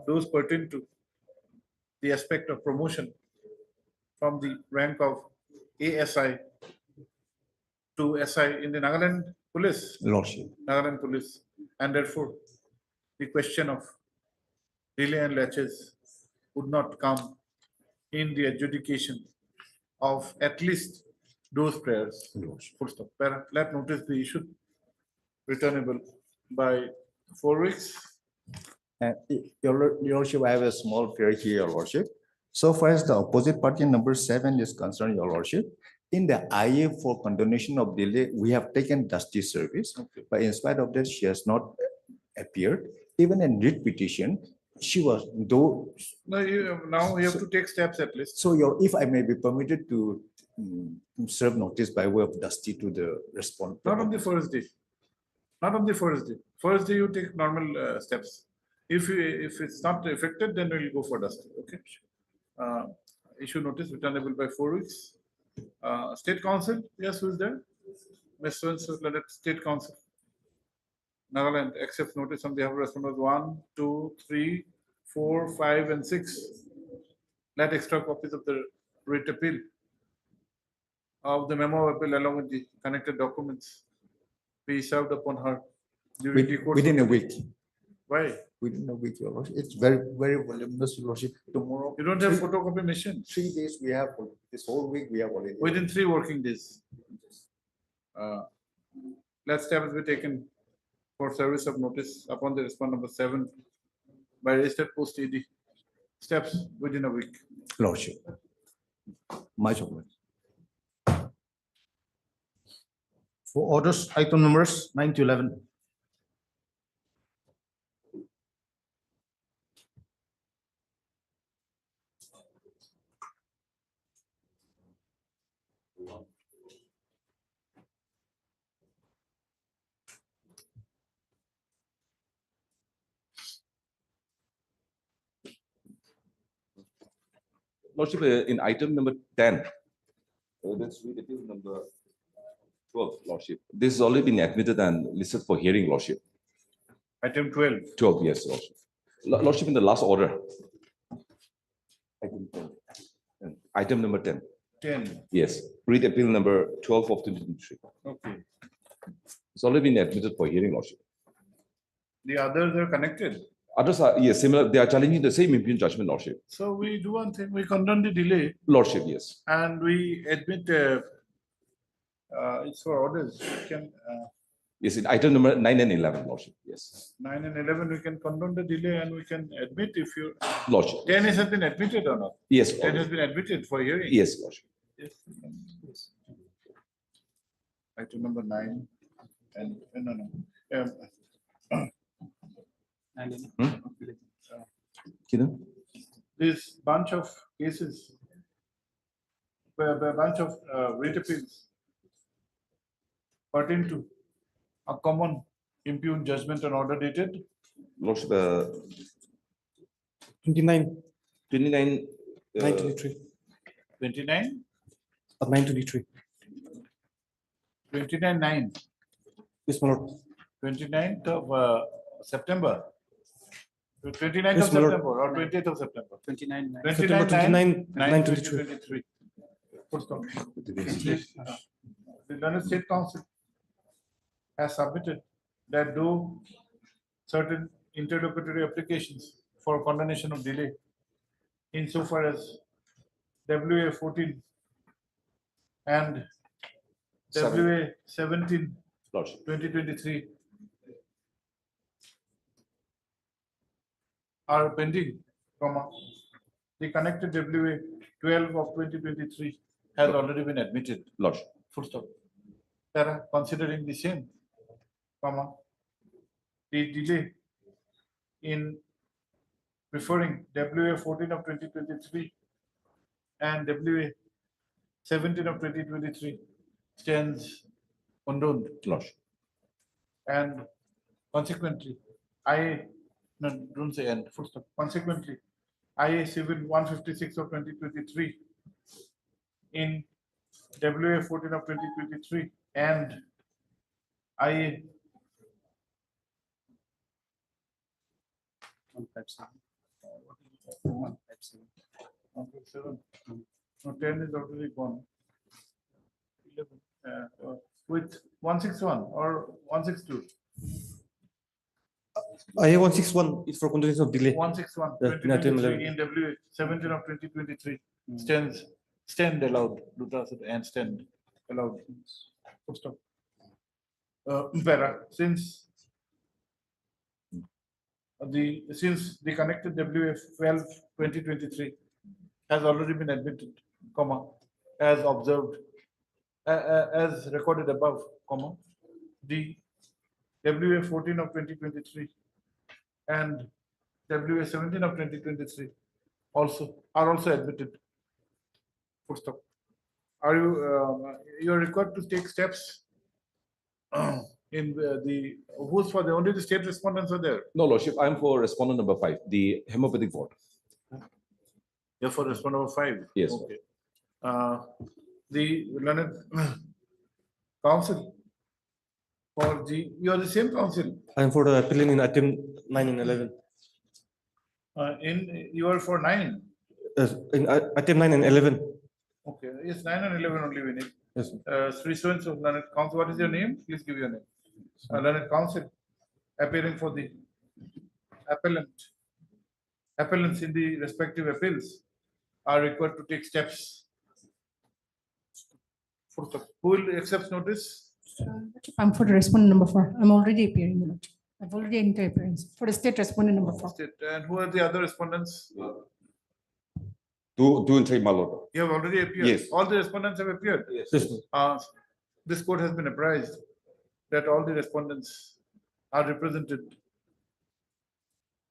those pertain to the aspect of promotion from the rank of ASI to SI in the Nagaland Police. Lordship. Nagaland Police, and therefore the question of delay and laches would not come in the adjudication of at least those prayers. Full stop. Let notice be issued, returnable by 4 weeks. Your Lordship, I have a small prayer here, Your Lordship. So far as the opposite party number 7 is concerned, Your Lordship, in the IA for condonation of delay, we have taken dusty service, but in spite of that, she has not appeared. Even in writ petition, she was, though. No, now you have to take steps at least. So if I may be permitted to serve notice by way of dusty to the respondent. Not on the first day. Not on the first day. First day you take normal steps. If it's not affected, then we'll go for dusty. Okay. Issue notice returnable by 4 weeks. State Council, yes, who is there? Ms. So-and-so, State Council. Nagaland accepts notice on behalf of respondents 1, 2, 3, 4, 5, and 6. Let extra copies of the writ appeal of the memo of appeal along with the connected documents be served upon her during the course Within of a week. Why? Within a week, Your Lordship. It's very, very voluminous, Your Lordship. Tomorrow. You don't have photocopy machine. 3 days we have, this whole week we have already. Within 3 working days. Let steps be taken for service of notice upon the respondent number 7 by registered post ED. Steps within a week. Lordship. Much obliged. For orders, item numbers 9 to 11. Lordship, in item number 10, let's read appeal number 12, Lordship. This has already been admitted and listed for hearing, Lordship. Item 12. 12, yes, Lordship. Lordship, in the last order. Item number 10. 10. Yes, read appeal number 12 of 2023. Okay. It's already been admitted for hearing, Lordship. The others are connected. Others are, yes, similar. They are challenging the same impugned judgment, Lordship. So we do one thing, we condone the delay. Lordship, yes. And we admit it's for orders. We can, Yes, in item number 9 and 11, Lordship, yes. 9 and 11, we can condone the delay and we can admit if you. Lordship. 10 has been admitted or not? Yes, 10 Lordship. has been admitted for hearing. Yes, Lordship. Yes. Item number 9 and no. This bunch of cases, a bunch of writ appeals pertain to a common impugned judgment and order dated Lordship, 29. 29. 923. 29, Of 923. 29/9, Yes, my lord. 29th of September. 29th Yes, of my lord. September or 20th of September. 29. September 29, 923. 2023. Full stop. The Learned State Council has submitted that though certain interlocutory applications for condonation of delay insofar as WA 14 and WA 17 2023 are pending, the connected WA 12 of 2023 has already been admitted. Lordship. Full stop. Tara, considering the same, the delay in preferring WA 14 of 2023 and WA 17 of 2023 stands condoned. And consequently, no, don't say and, full stop. Consequently, IA Civil 156 of 2023 in WA 14 of 2023 and IA 157. No, 10 is already gone. 11, with 161 or 162. IA 161 is for continuation of delay. 161, Yeah, in item 2023 in WA 17 of 2023 stand allowed, and stand allowed. Full stop. Para, since the connected WA 12 2023 has already been admitted, comma, as observed, as recorded above, comma, the WA 14 of 2023 and WA 17 of 2023 are also admitted. Full stop. Are you are required to take steps in who's for the only the state respondents are there? No, Lordship, I'm for respondent number 5, the homeopathic ward. You're for respondent number 5? Yes. Okay. The learned council you are the same council. I'm for the appealing in item 9 and 11. You are for 9. In item 9 and 11. Okay, yes, 9 and 11 only we need. Yes. Sri Swans of Learned Council, what is your name? Please give your name. Learned Council appearing for the appellants in the respective appeals are required to take steps. Who will accept notice? I'm for the respondent number 4. I'm already appearing. Your Lordship. I've already entered appearance for the state respondent number 4. And who are the other respondents? 2 and 3, my lord. You have already appeared. Yes. All the respondents have appeared. Yes. This court has been apprised that all the respondents are represented.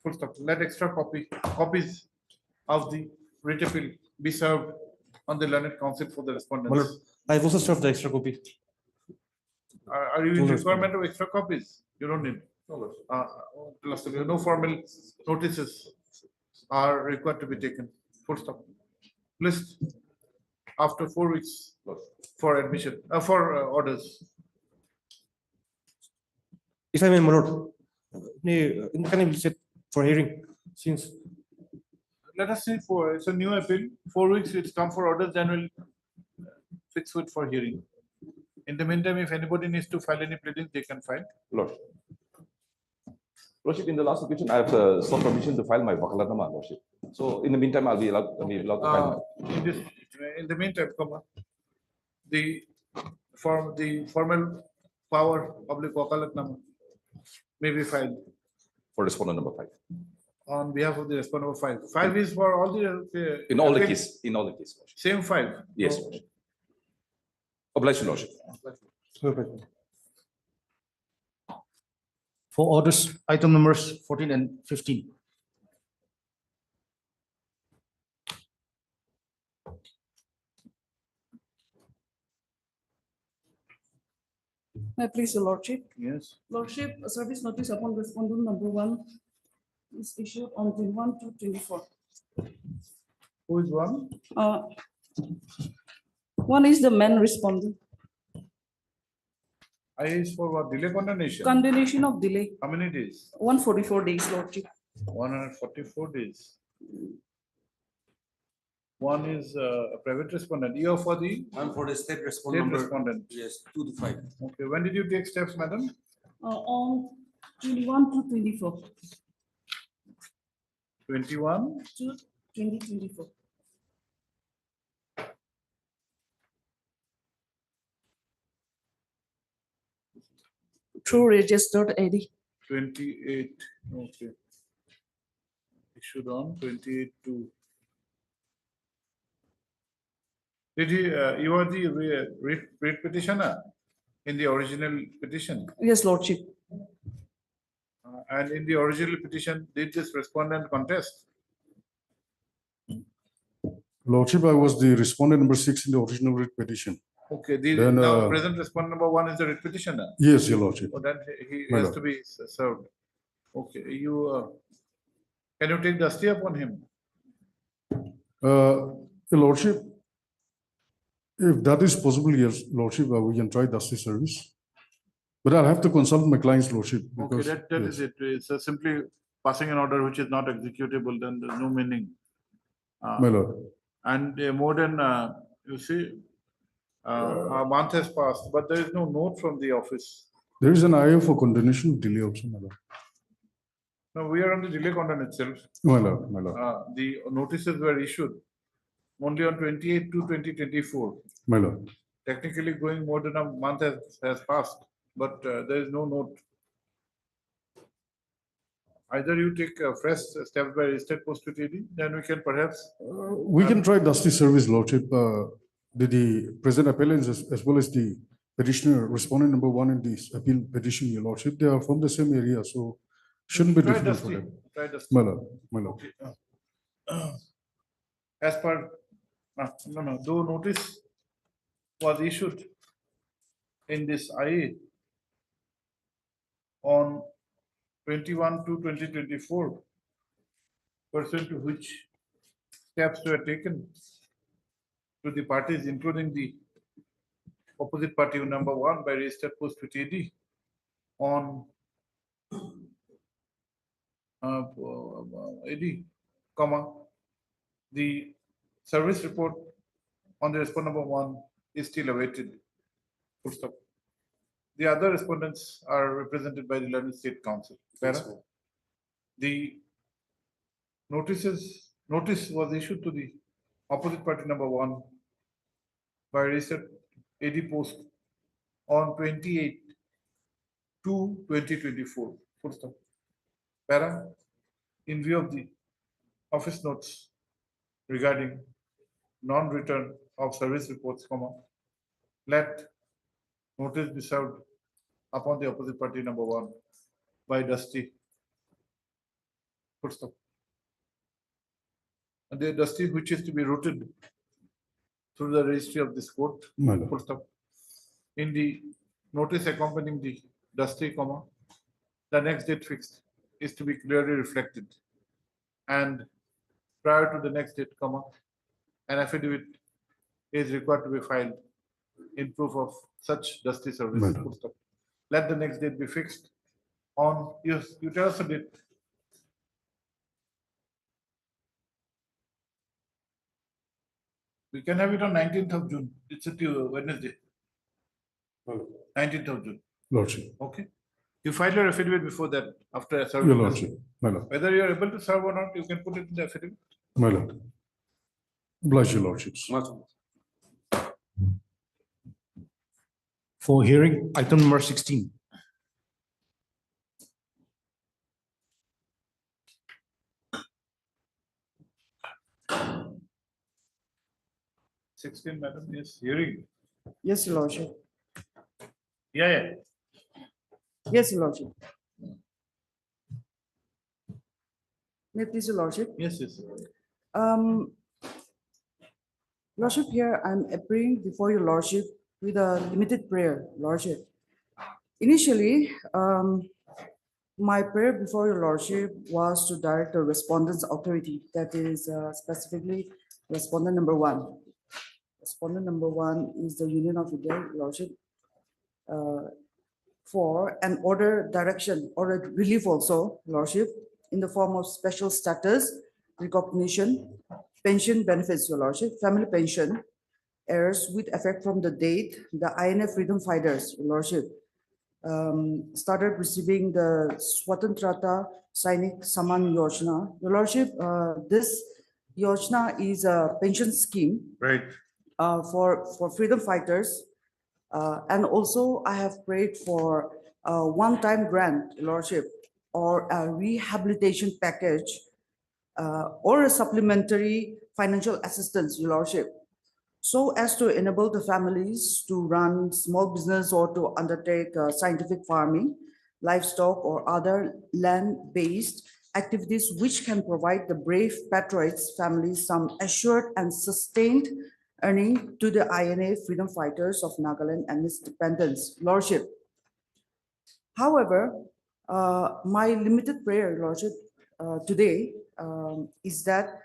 Full stop. Let extra copies of the writ appeal be served on the learned council for the respondents. I've also served the extra copy. Are you in requirement of extra copies? You don't need. No formal notices are required to be taken. Full stop. List after 4 weeks for admission, for orders. If I may, my lord, can I be set for hearing since? Let us see it's a new appeal. 4 weeks it's come for orders, then we'll fix it for hearing. In the meantime, if anybody needs to file any pleadings, they can file. Lordship, in the last occasion, I have sought permission to file my Vakalatama, Lordship. So in the meantime, I'll be allowed to file. In the meantime, the formal power public wakalatnama may be filed For respondent number 5. on behalf of the respondent number 5. 5 is for all the In all the case, Lordship. Same 5. Yes, Lordship. Obliged, your Lordship. For orders, item numbers 14 and 15. May I please, Your Lordship? Yes. Lordship, a service notice upon respondent number 1 is issued on 21 to 24. Who is one? One is the main respondent. I is for what? Delay condemnation? Condemnation of delay. How many days? 144 days, Lordship. 144 days. One is a private respondent. You are for the I'm for the state state respondent. respondent. Yes, 2 to 5. Okay, when did you take steps, madam? On 21 to 24. 21 to 2024. Through registered AD. 28. Okay. Issued on 28 to. Did you are the writ petitioner in the original petition? Yes, Lordship. And in the original petition, did this respondent contest? Lordship, I was the respondent number 6 in the original writ petition. Okay, the Then, now present respondent number 1 is the writ petitioner. Yes, Your Lordship. So then he My has lord. to be served. Okay, can you take dusty upon him? Your Lordship, if that is possible, yes, Lordship, we can try dusty service. But I'll have to consult my client's Lordship. Okay, Because, that is yes. it. It's simply passing an order which is not executable, then there's no meaning. My lord. And more than, you see, a month has passed, but there is no note from the office. There is an IO for continuation of delay also, my lord. No, we are on the delay content itself. My lord, my lord, The notices were issued only on 28/2/2024. my lord. Technically going more than a month has passed, but there is no note. Either you take fresh steps by state post TD, then we can perhaps. We can try dusty service, Lordship. The present appellants as well as the petitioner, respondent number 1 in this appeal petition, Your Lordship, they are from the same area, so shouldn't be Try difficult for dusty. them. Try dusty. My lord, my lord. Okay. As per, no, though notice was issued in this IA on 21/2/2024, pursuant to which steps were taken to the parties, including the opposite party number 1 by registered post to TD on AD, the service report on the respondent number 1 is still awaited. Full stop. The other respondents are represented by the London State Council. The notice was issued to the opposite party number 1 by registered AD post on 28/2/2024. Full stop. Para, in view of the office notes regarding non-return of service reports, let notice be served upon the opposite party number 1 by Dusty. Full stop. And the Dusty which is to be routed through the registry of this court. My lord. Full stop. In the notice accompanying the Dusty, the next date fixed is to be clearly reflected. And prior to the next date, an affidavit is required to be filed in proof of such Dusty service. Madam. Full stop. Let the next date be fixed on, yes, you tell us a date. We can have it on 19th of June. It's a Wednesday. 19th of June. Lordship, Okay. You file your affidavit before that, after a service. Your Lordship, my lord, Whether you are able to serve or not, you can put it in the affidavit. my lord. Oblige your lordships. For hearing item number 16. Madam, yes, hearing. Yes, Your Lordship. Yeah. Yes, Your Lordship. May I please, Your Lordship? Yes. Lordship, here I'm appearing before Your Lordship with a limited prayer, Lordship. Initially, my prayer before Your Lordship was to direct the respondent's authority, that is specifically respondent number 1. Respondent number 1 is the Union of India, Your Lordship, for an order direction or a relief also, Lordship, in the form of special status, recognition, pension benefits, Your Lordship, family pension, heirs with effect from the date the INF freedom fighters, Your Lordship, started receiving the Swatantrata Sainik Saman Yojana. Your Lordship, this Yojana is a pension scheme. Right. For freedom fighters. And also I have prayed for a one-time grant, Lordship, or a rehabilitation package, or a supplementary financial assistance, Your Lordship, so as to enable the families to run small business or to undertake scientific farming, livestock or other land-based activities which can provide the brave patriots' families some assured and sustained earning to the INA freedom fighters of Nagaland and its dependents, Lordship. However, my limited prayer, Lordship, today is that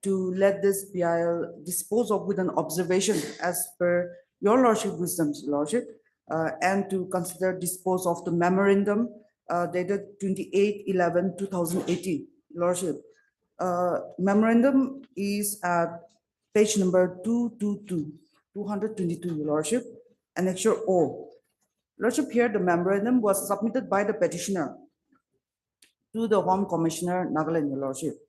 to let this BIL dispose of with an observation as per your Lordship wisdoms, Lordship, and to consider dispose of the memorandum dated 28/11/2018, Lordship. Memorandum is at page number 222, Lordship, Annexure O. Lordship, here the memorandum was submitted by the petitioner to the Home Commissioner, Nagaland, Your Lordship.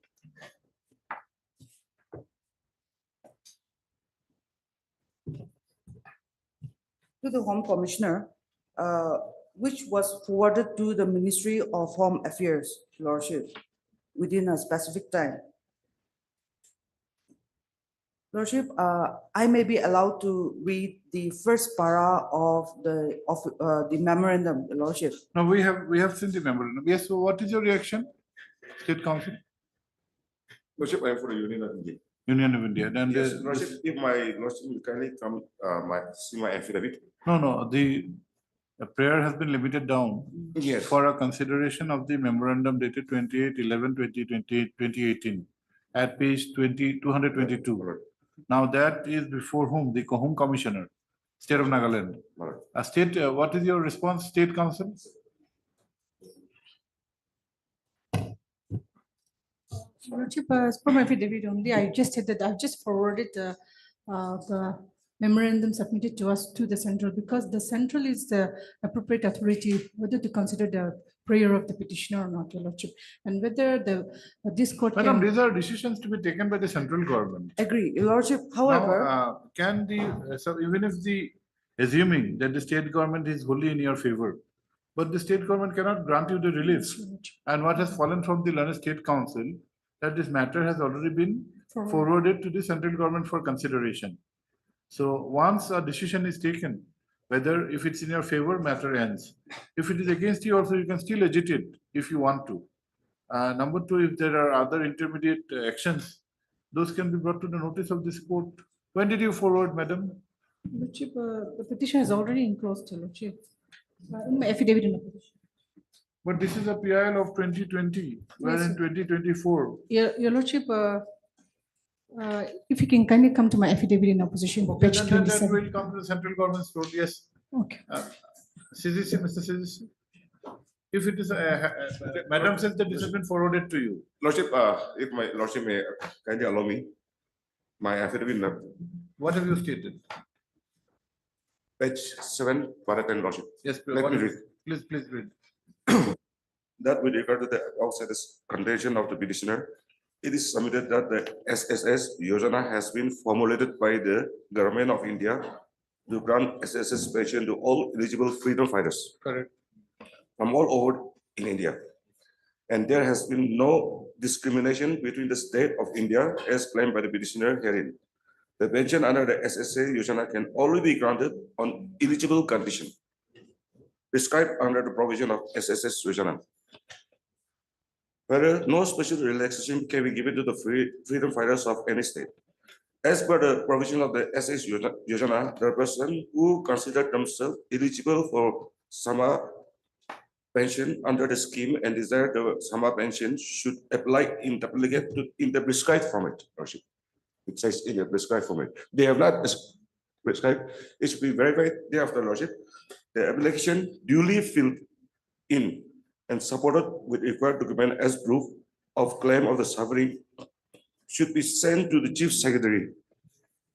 To the Home Commissioner, which was forwarded to the Ministry of Home Affairs, Your Lordship, within a specific time. Lordship, I may be allowed to read the first para of the memorandum, Your Lordship. No, we have seen the memorandum. Yes, so what is your reaction, State Council? Lordship, I am for the Union of India. Union of India. Then Yes, Lordship, if my Lordship will kindly come, see my affidavit. No, the prayer has been limited down. Yes. For a consideration of the memorandum dated 28/11/2018 at page 222. Now that is before whom? The Home Commissioner, State of Nagaland. State, what is your response, State Council? Lordship, as per my affidavit only, I just said that I've just forwarded the memorandum submitted to us to the central, because the central is the appropriate authority whether to consider the prayer of the petitioner or not, Your Lordship, and whether this court Madam, can. these are decisions to be taken by the central government. Agree, Your Lordship. However, Now, can so even if assuming that the state government is wholly in your favor, but the state government cannot grant you the relief. And what has fallen from the learned State Council, that this matter has already been forwarded to the central government for consideration. So once a decision is taken, whether if it's in your favor, matter ends. If it is against you also, you can still agitate if you want to. Number two, if there are other intermediate actions, those can be brought to the notice of this court. When did you forward, madam? Lordship, the petition is already enclosed, Lordship, in my affidavit in the petition. But this is a PIL of 2020, where in 2024. Your Lordship, if you can kindly come to my affidavit in opposition, Okay, page then 27. will come to the central government's role, yes. Okay. CGC, Mr. CGC. If it is, madam says that this has been forwarded to you. Lordship, if my Lordship may kindly allow me, my affidavit. What have you stated? Page 7, Bharat and Lordship. Yes, Let me read. Please read. That with regard to the outside contention of the petitioner, it is submitted that the SSS Yojana has been formulated by the government of India to grant SSS pension to all eligible freedom fighters. Correct. From all over in India. And there has been no discrimination between the state of India as claimed by the petitioner herein. The pension under the SSA Yojana can only be granted on eligible condition prescribed under the provision of SSS Yojana. Whether no special relaxation can be given to the freedom fighters of any state. As per the provision of the SS Yojana, the person who consider themselves eligible for Sama pension under the scheme and desire the Sama pension should apply in the prescribed format. It says in the prescribed format. They have not prescribed. It should be verified thereafter, Lordship. The application duly filled in and supported with required document as proof of claim of the suffering should be sent to the Chief Secretary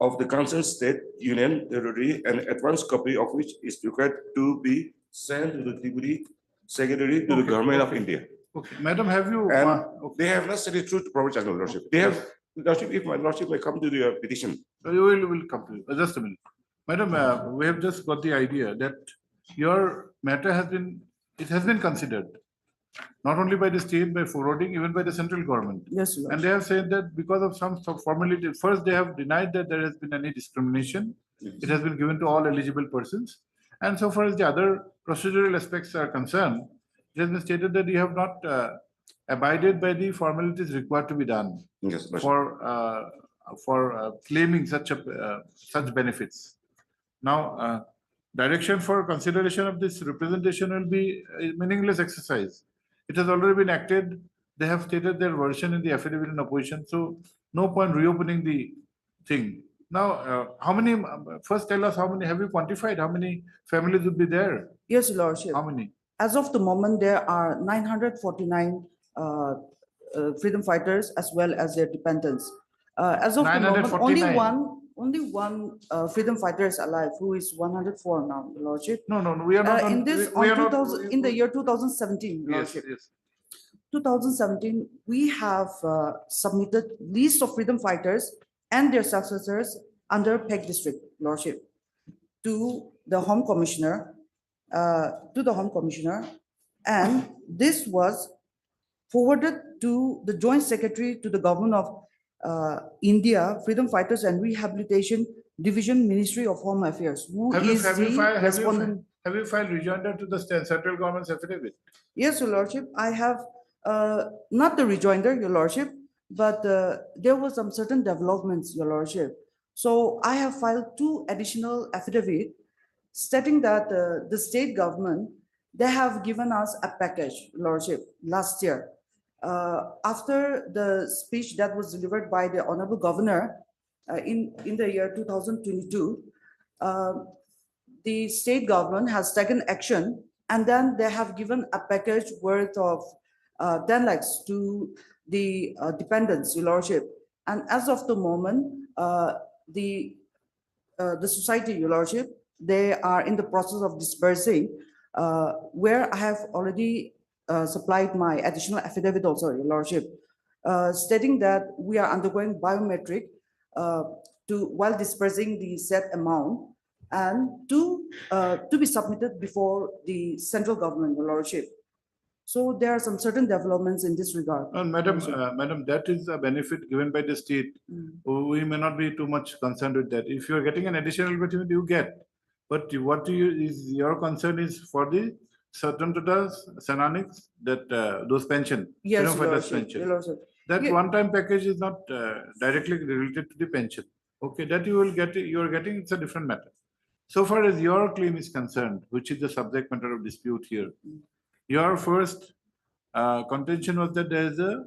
of the concerned state, union, territory, and advance copy of which is required to be sent to the Deputy Secretary to the Government of India. Okay, madam, have you? And they have not said it through to Proper Channel, Lordship. They have, Lordship, if my Lordship may come to the petition. You will come to you. Just a minute. Madam, we have just got the idea that your matter has been considered. Not only by the state, by forwarding, even by the central government. Yes, Lord. And they have said that because of some formality, first they have denied that there has been any discrimination. It has been given to all eligible persons. And so far as the other procedural aspects are concerned, it has been stated that you have not abided by the formalities required to be done Yes, Lordship. for claiming such benefits. Now, direction for consideration of this representation will be a meaningless exercise. It has already been acted. They have stated their version in the affidavit in opposition, so no point reopening the thing. Now, how many? First, tell us how many. Have you quantified how many families would be there? Yes, Your Lordship. How many? As of the moment, there are 949 freedom fighters as well as their dependents. As of the moment, only one freedom fighter is alive, who is 104 now, Your Lordship. No, we are not. In this, we on are 2000, in the year 2017, Your Yes, Lordship. yes. 2017, we have submitted list of freedom fighters and their successors under PEG district, Lordship, to the Home Commissioner, and this was forwarded to the Joint Secretary to the Government of India, Freedom Fighters and Rehabilitation Division, Ministry of Home Affairs, who Have is the respondent. Have you filed rejoinder to the central government's affidavit? Yes, Your Lordship, I have not the rejoinder, Your Lordship, but there were some certain developments, Your Lordship. So I have filed 2 additional affidavit stating that the state government, they have given us a package, Lordship, last year. After the speech that was delivered by the Honorable Governor in the year 2022, the state government has taken action, and then they have given a package worth of 10 lakhs to the dependents, Your Lordship. And as of the moment, the society, Your Lordship, they are in the process of dispersing, where I have already supplied my additional affidavit also, Your Lordship, stating that we are undergoing biometric while dispersing the said amount, and to be submitted before the central government, Your Lordship. So there are some certain developments in this regard. Madam, that is a benefit given by the state. We may not be too much concerned with that. If you are getting an additional benefit, you get. But what is your concern is for the certain Senanics that those pension, yes, freedom fighters pension. That one-time package is not directly related to the pension. Okay, that you will get. You are getting. It's a different matter. So far as your claim is concerned, which is the subject matter of dispute here, your first contention was that there is a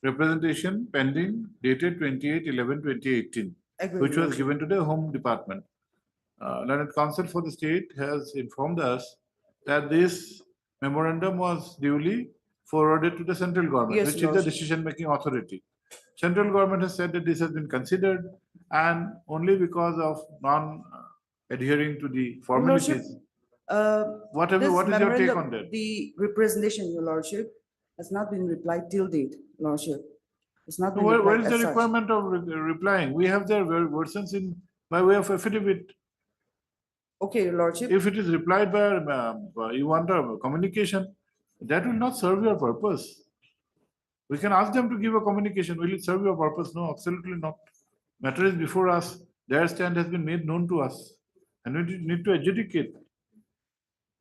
representation pending dated 28/11/2018, which was given to the Home Department. Learned Counsel for the State has informed us that this memorandum was duly forwarded to the central government, Yes, which is Lordship. the decision-making authority. Central government has said that this has been considered, and only because of non-adhering to the formalities. What is your take on that? The representation, Your Lordship, has not been replied till date, Lordship. It's not been Where replied is the as such. requirement of replying? We have their versions by way of affidavit. Okay, Your Lordship. If it is replied by, you want a communication, that will not serve your purpose. We can ask them to give a communication. Will it serve your purpose? No, absolutely not. Matter is before us. Their stand has been made known to us, and we need to adjudicate.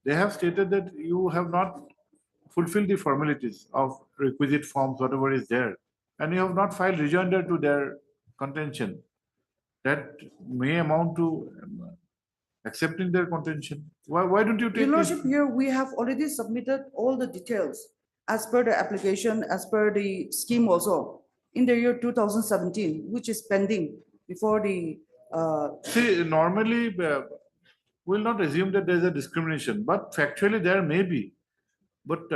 They have stated that you have not fulfilled the formalities of requisite forms, whatever is there, and you have not filed rejoinder to their contention. That may amount to accepting their contention. Why don't you take Your this? Lordship, here we have already submitted all the details as per the application, as per the scheme also in the year 2017, which is pending before the. See, normally we'll not assume that there's a discrimination, but factually there may be. But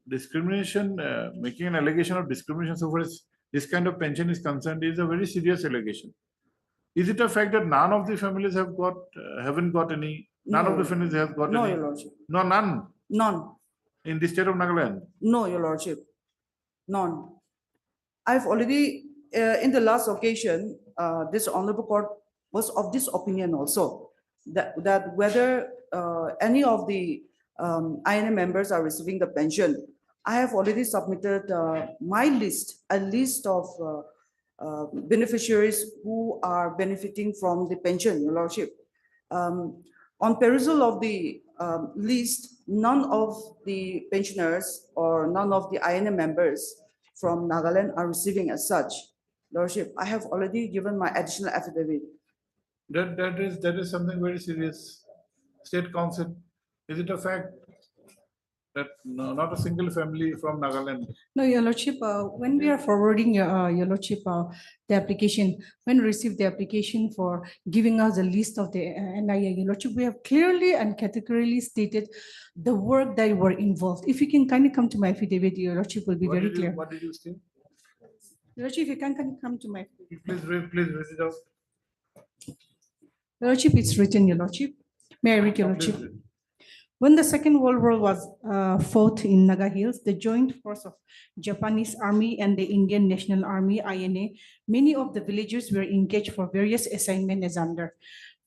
discrimination, making an allegation of discrimination so far as this kind of pension is concerned, is a very serious allegation. Is it a fact that none of the families have got, haven't got any? None of the families have got No, any? Your Lordship. No, none. None. In the state of Nagaland? No, Your Lordship. None. I've already, in the last occasion, this Honorable Court was of this opinion also, that whether any of the INA members are receiving the pension, I have already submitted my list, a list of beneficiaries who are benefiting from the pension, Your Lordship. On perusal of the list, none of the pensioners or none of the INA members from Nagaland are receiving as such. Lordship, I have already given my additional affidavit. That is something very serious. State Council, is it a fact that not a single family from Nagaland? No, Your Lordship, when we are forwarding Your Lordship, the application, when we receive the application for giving us a list of the NIA, Your Lordship, we have clearly and categorically stated the work that were involved. If you can kindly come to my affidavit, Your Lordship, will be very clear. What did you say? Your Lordship, if you can kindly come to my. Please read it out. Your Lordship, it's written, Your Lordship. May I read, Your Please Lordship? read. When the Second World War was fought in Naga Hills, the joint force of Japanese Army and the Indian National Army, INA, many of the villagers were engaged for various assignments as under.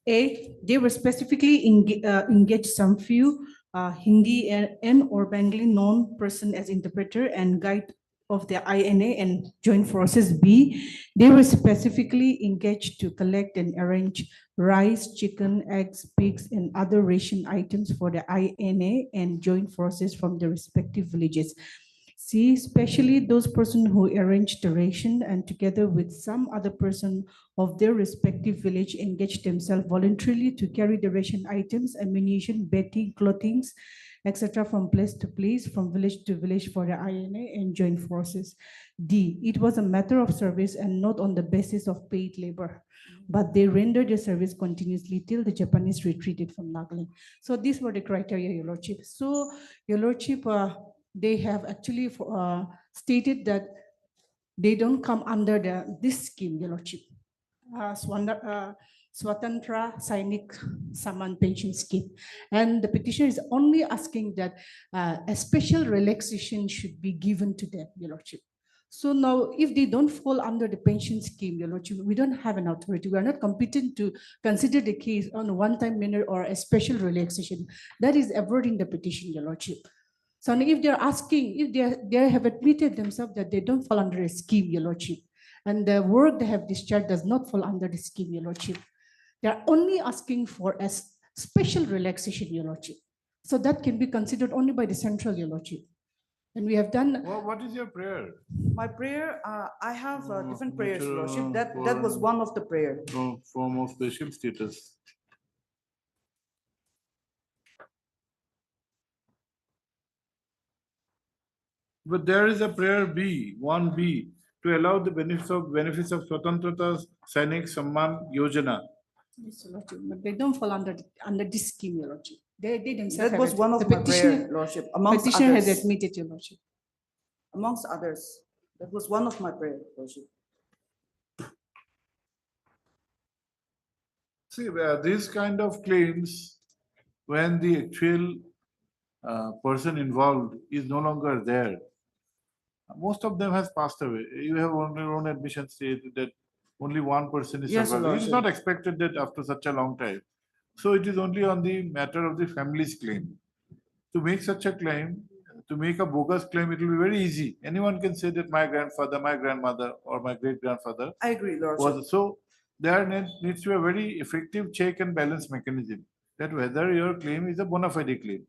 A, they were specifically engaged some few Hindi and or Bengali known person as interpreter and guide of the INA and joint forces. B, they were specifically engaged to collect and arrange rice, chicken, eggs, pigs, and other ration items for the INA and joint forces from the respective villages. C, especially those persons who arranged the ration and together with some other person of their respective village engaged themselves voluntarily to carry the ration items, ammunition, bedding, clothing, etc. from place to place, from village to village for the INA and joint forces. D, it was a matter of service and not on the basis of paid labor, but they rendered their service continuously till the Japanese retreated from Nagaland. So these were the criteria, Your Lordship. So, Your Lordship, they have actually stated that they don't come under this scheme, Your Lordship. Swatantra Sainik Saman Pension Scheme. And the petitioner is only asking that a special relaxation should be given to them, Your Lordship. So now, if they don't fall under the pension scheme, Your Lordship, we don't have an authority. We are not competent to consider the case on a one-time manner or a special relaxation. That is averting the petition, Your Lordship. So if they're asking, if they have admitted themselves that they don't fall under a scheme, Your Lordship, and the work they have discharged does not fall under the scheme, Your Lordship, they're only asking for a special relaxation, Your Lordship. So that can be considered only by the central, Your Lordship. And we have done. Well, what is your prayer? My prayer, I have different prayers, Your Lordship. That was one of the prayer. Form of special status. But there is a prayer B, 1B, to allow the benefits of Swatantrata Sainik Samman Yojana. Yes, Your Lordship, but they don't fall under this scheme, Your Lordship. They themselves. That was one of my prayer, Lordship, amongst petitioner others. has admitted, Your Lordship. Amongst others, that was one of my prayer, Lordship. See, these kind of claims, when the actual person involved is no longer there, most of them has passed away. You have on your own admission stated that only one person is Yes, surviving. It is Lordship. not expected that after such a long time. So it is only on the matter of the family's claim. To make such a claim, to make a bogus claim, it will be very easy. Anyone can say that my grandfather, my grandmother, or my great-grandfather I agree, Lordship. was. So there needs to be a very effective check and balance mechanism that whether your claim is a bona fide claim.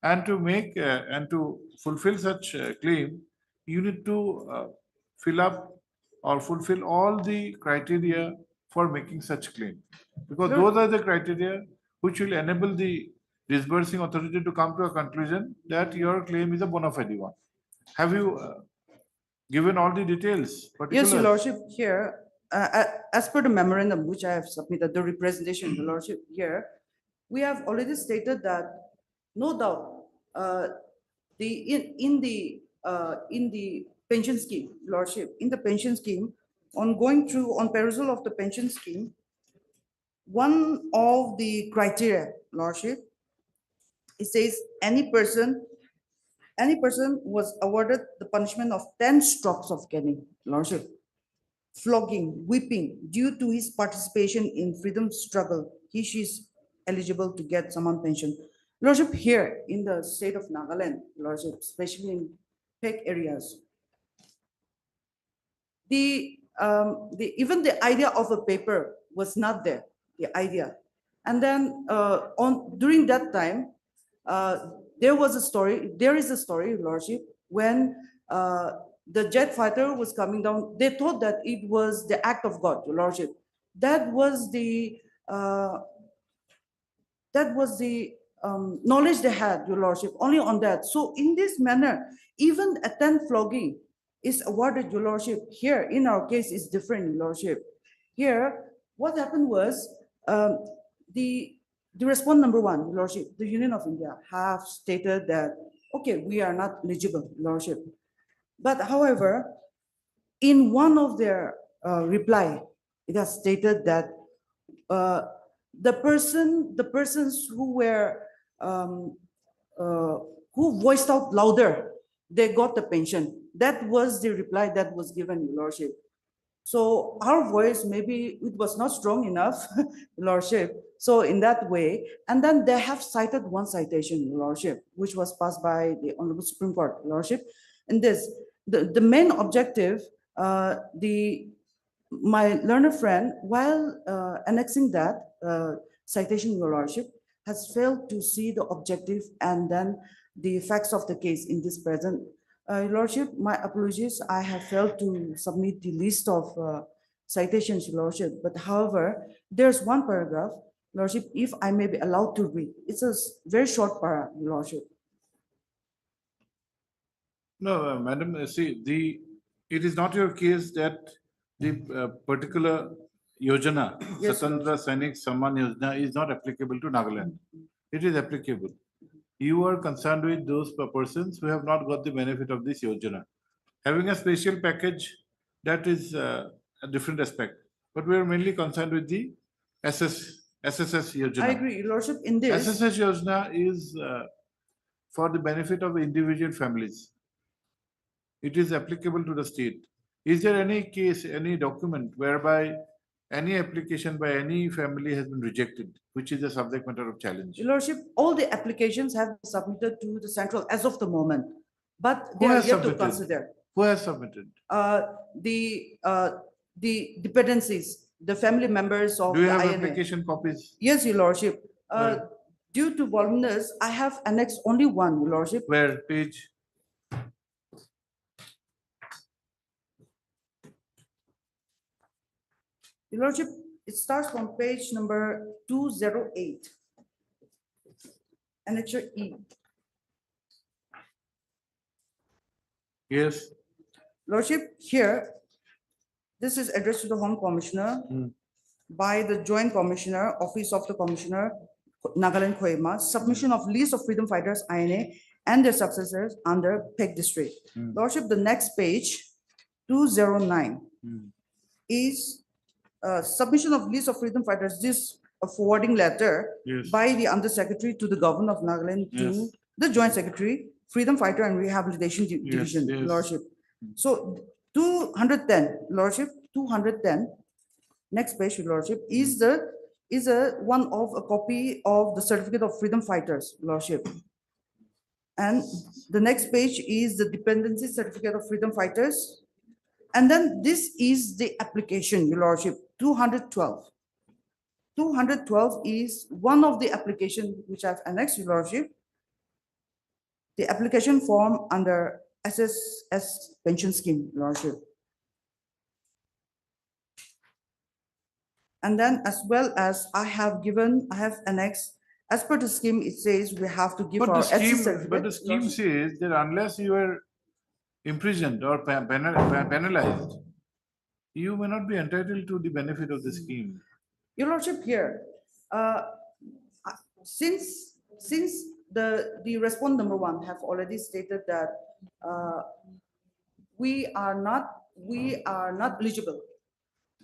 And to make and to fulfill such claim, you need to fill up or fulfill all the criteria for making such claim. Because those are the criteria which will enable the disbursing authority to come to a conclusion that your claim is a bona fide one. Have you given all the details? Yes, Your particulars? Lordship, here, as per the memorandum which I have submitted, the representation, Your Lordship, here, we have already stated that, no doubt, in the pension scheme, Lordship, in the pension scheme, on going through, on perusal of the pension scheme, one of the criteria, Lordship, it says any person was awarded the punishment of 10 strokes of caning, Lordship, flogging, whipping, due to his participation in freedom struggle, she is eligible to get Saman pension. Lordship, here in the state of Nagaland, Lordship, especially in PEC areas, even the idea of a paper was not there. The idea, And then during that time, there is a story, Your Lordship, when the jet fighter was coming down, they thought that it was the act of God, Your Lordship. That was the knowledge they had, Your Lordship, only on that. So in this manner, even a 10 flogging is awarded, Your Lordship. Here, in our case, is different, Your Lordship. Here, what happened was the response number one, Your Lordship, the Union of India have stated that, okay, we are not eligible, Your Lordship. But however, in one of their reply, it has stated that the persons who were who voiced out louder, they got the pension. That was the reply that was given, Your Lordship. So our voice, maybe it was not strong enough, Lordship. So in that way, and then they have cited one citation, Lordship, which was passed by the Honorable Supreme Court, Lordship. And this, the main objective, my learned friend, while annexing that citation, Your Lordship, has failed to see the objective and then the facts of the case in this present. Your Lordship, my apologies, I have failed to submit the list of citations, Your Lordship. But however, there's one paragraph, Lordship, if I may be allowed to read. It's a very short paragraph, Your Lordship. No, Madam, see, it is not your case that the particular Yojana, Yes, Swatantra Sainik Samman Yojana, is not applicable to Nagaland. It is applicable. You are concerned with those persons who have not got the benefit of this Yojana. Having a special package, that is a different aspect. But we are mainly concerned with the SSS Yojana. I agree, Your Lordship, in this. SSS Yojana is for the benefit of individual families. It is applicable to the state. Is there any case, any document whereby any application by any family has been rejected, which is a subject matter of challenge? Your Lordship, all the applications have been submitted to the central as of the moment, but they Who are has yet to submitted? consider. Who has submitted? The dependencies, the family members of Do you the have INA. application copies? Yes, Your Lordship. Where? Due to voluminous, I have annexed only one, Your Lordship. Where? Page? Your Lordship, it starts from page number 208. Annexure E. Yes. Lordship, here, this is addressed to the Home Commissioner by the Joint Commissioner, Office of the Commissioner, Nagaland Kohima, submission of list of freedom fighters, INA, and their successors under Peg District. Lordship, the next page, 209, is submission of list of freedom fighters. This a forwarding letter Yes. by the Undersecretary to the Governor of Nagaland to Yes. the Joint Secretary, Freedom Fighter and Rehabilitation Division, yes. Lordship. So 210, Lordship, 210, next page, Your Lordship, is one of a copy of the Certificate of Freedom Fighters, Lordship. And the next page is the Dependency Certificate of Freedom Fighters. And then this is the application, Your Lordship, 212. 212 is one of the application which I've annexed, Your Lordship. The application form under SSS pension scheme, Your Lordship. And then as well as I have annexed, as per the scheme, it says we have to give But our the scheme, SSS certificate. but the scheme says that unless you are imprisoned or penalized, you may not be entitled to the benefit of the scheme. Your Lordship, here, since the response number one have already stated that we are not eligible.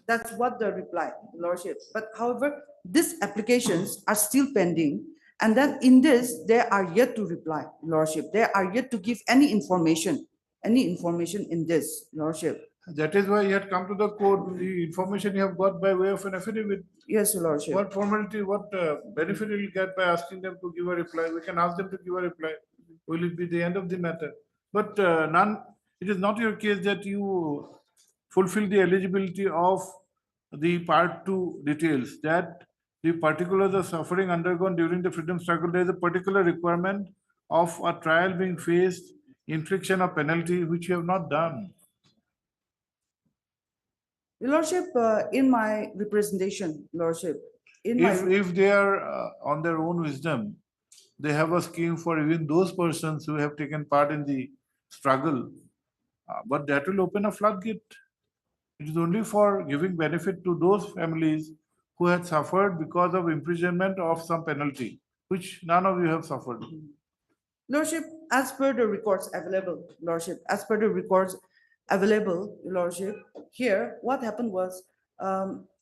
That's what the reply, Lordship. But however, these applications are still pending. And then in this, they are yet to reply, Lordship. They are yet to give any information in this, Lordship. That is why you had come to the court, the information you have got by way of an affidavit. Yes, Your Lordship. What formality, what benefit will you get by asking them to give a reply? We can ask them to give a reply. Will it be the end of the matter? But it is not your case that you fulfill the eligibility of the part 2 details, that the particulars of suffering undergone during the freedom struggle, there is a particular requirement of a trial being faced, infliction of penalty, which you have not done. Your Lordship, in my representation, Lordship, in my. If they are on their own wisdom, they have a scheme for even those persons who have taken part in the struggle, but that will open a floodgate. It is only for giving benefit to those families who had suffered because of imprisonment of some penalty, which none of you have suffered. Lordship, as per the records available, Lordship, as per the records available, Lordship, here, what happened was,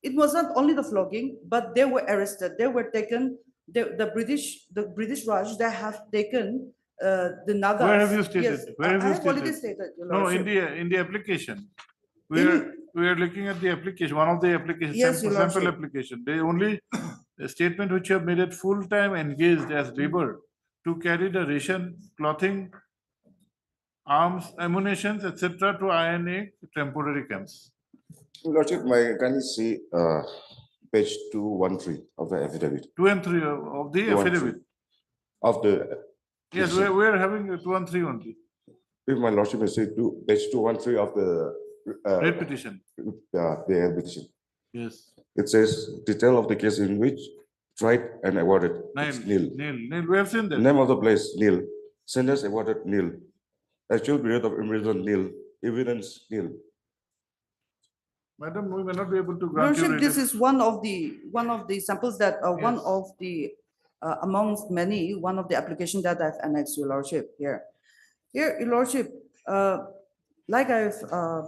it was not only the flogging, but they were arrested, they were taken, the British Raj, they have taken the Nagas. Where have you stated? Yes, Where have I you have already stated? stated, Your No, Lordship. in the application. We are looking at the application, one of the applications, Yes, Your sample Lordship. application. They only a statement which you have made it full-time engaged as labor to carry the ration, clothing, arms, ammunitions, etc. to INA temporary camps. Lordship, may kindly see page 213 of the affidavit. 2 and 3 of the 213 affidavit. Of the. Yes, we are having 2 and 3 only. If my Lordship may see page 213 of the. Red petition. The petition. Yes. It says detail of the case in which tried and awarded. It's nil. Nil. We have seen that. Name of the place, nil. Sentence awarded, nil. Actual period of imprisonment, nil. Evidence, nil. Madam, we may not be able to grant Lordship, you. this is one of the samples that, one of the, amongst many, one of the application that I've annexed, Your Lordship, here. Here, Your Lordship, like I've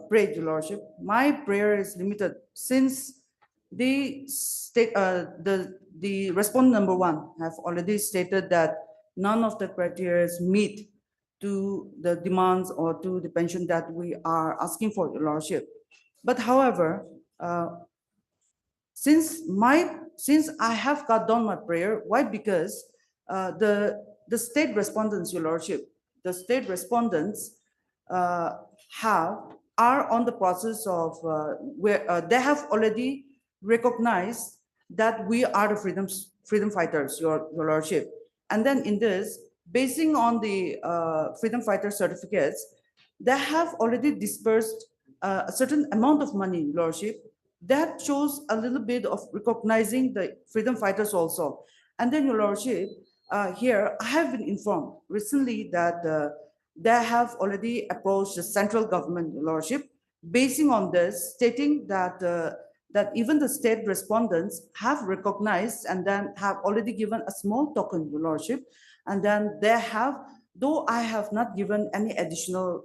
prayed, Your Lordship, my prayer is limited since the state, the respondent number 1 have already stated that none of the criteria meet to the demands or to the pension that we are asking for, Your Lordship. But however, since I have cut down my prayer, why? Because the state respondents, Your Lordship, the state respondents are on the process of where they have already recognized that we are the freedom fighters, Your Lordship. And then in this, basing on the freedom fighter certificates, they have already dispersed a certain amount of money, Lordship. That shows a little bit of recognizing the freedom fighters also. And then, Your Lordship, here I have been informed recently that they have already approached the central government, Your Lordship, basing on this, stating that that even the state respondents have recognized and then have already given a small token, Your Lordship, and then they have, though I have not given any additional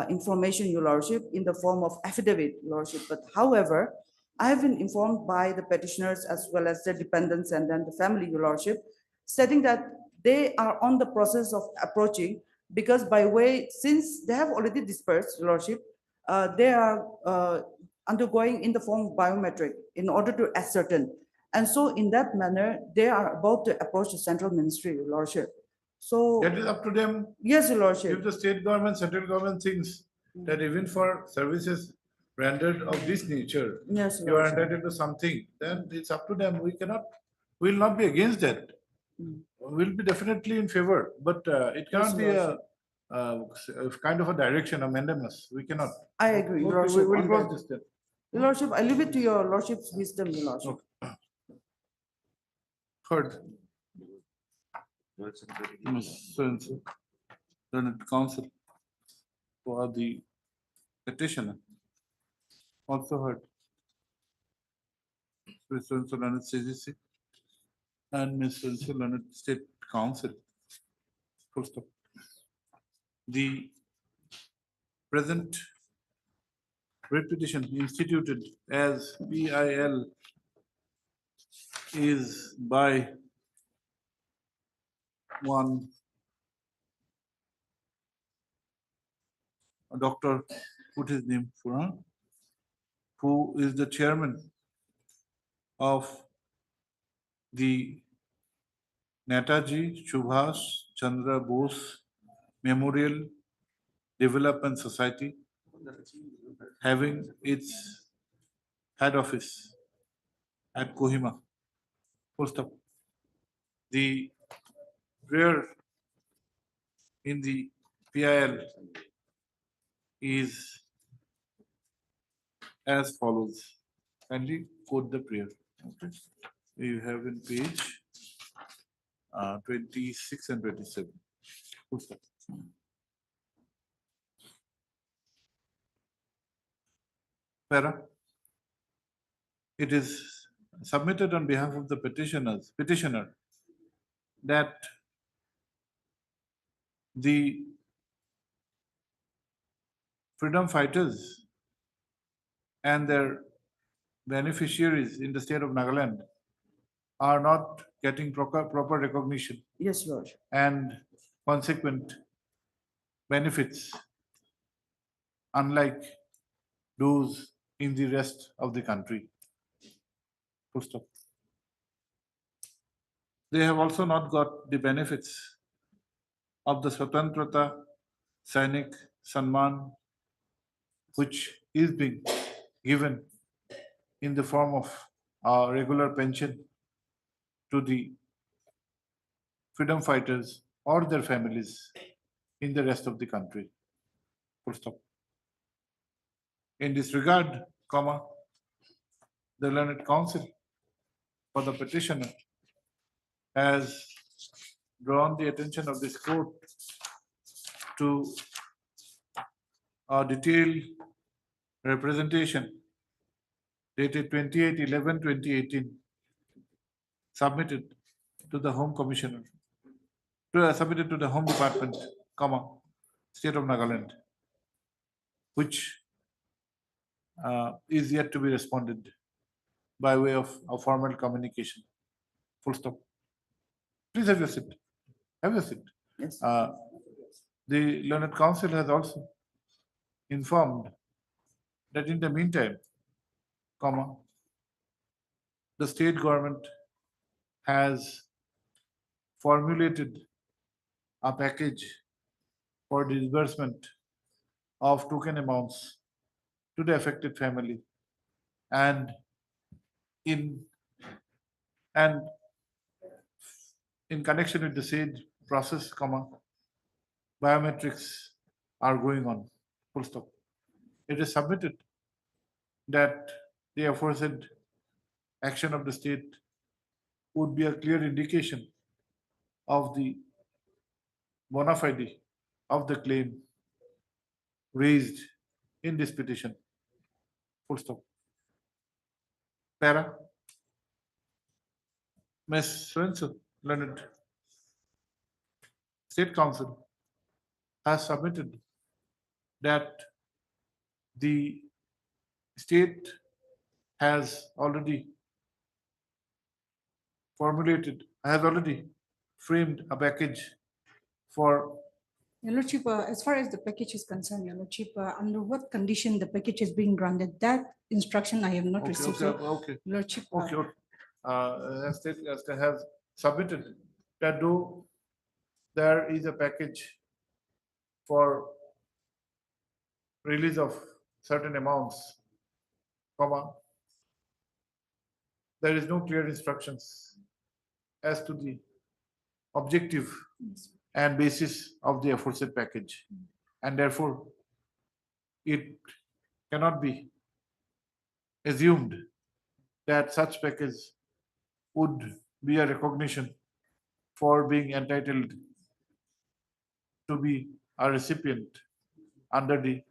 information, Your Lordship, in the form of affidavit, Your Lordship, but however, I have been informed by the petitioners as well as their dependents and then the family, Your Lordship, stating that they are on the process of approaching, because by way, since they have already dispersed, Your Lordship, they are undergoing in the form of biometric in order to ascertain. And so in that manner, they are about to approach the central ministry, Your Lordship. So that is up to them. Yes, Your Lordship. If the state government, central government thinks that even for services rendered of this nature, yes, you are entitled to something, then it's up to them. We will not be against that. We'll be definitely in favor, but it cannot be a kind of a direction, a mandamus. We cannot. I agree, Your Okay, Lordship. we will on close that. this then. Your Lordship, I leave it to Your Lordship's wisdom, Your Lordship. Heard. So-and-so, Learned Council for the petitioner. Also heard. Ms. So-and-so Learned CGC and Ms. So-and-so Learned State Council. Full stop. The present writ petition instituted as PIL is by one Dr. Put his name for who is the chairman of the Netaji Subhash Chandra Bose Memorial Development Society, having its head office at Kohima. Full stop. The prayer in the PIL is as follows. Kindly quote the prayer. Okay. You have in page 26 and 27. Full stop. Para. It is submitted on behalf of the petitioner that the freedom fighters and their beneficiaries in the state of Nagaland are not getting proper recognition Yes, Lord. and consequent benefits, unlike those in the rest of the country. Full stop. They have also not got the benefits of the Swatantrata Sainik Sanman, which is being given in the form of a regular pension to the freedom fighters or their families in the rest of the country. Full stop. In this regard, the Learned Council for the petitioner has drawn the attention of this court to a detailed representation dated 28/11/2018, submitted to the Home Commissioner, submitted to the Home Department, State of Nagaland, which is yet to be responded by way of a formal communication. Full stop. Please have your seat. Have your seat. Yes. The Learned Council has also informed that in the meantime, the state government has formulated a package for disbursement of token amounts to the affected family, and in connection with the said process, biometrics are going on. Full stop. It is submitted that the aforesaid action of the state would be a clear indication of the bona fide of the claim raised in this petition. Full stop. Para. Ms. Swenson, Learned State Council has submitted that the state has already framed a package for. Your Lordship, as far as the package is concerned, Your Lordship, under what condition the package is being granted, that instruction I have not received. So, Okay. Lordship. Okay. State has submitted that though there is a package for release of certain amounts, there is no clear instructions as to the objective and basis of the aforesaid package, and therefore it cannot be assumed that such package would be a recognition for being entitled to be a recipient under the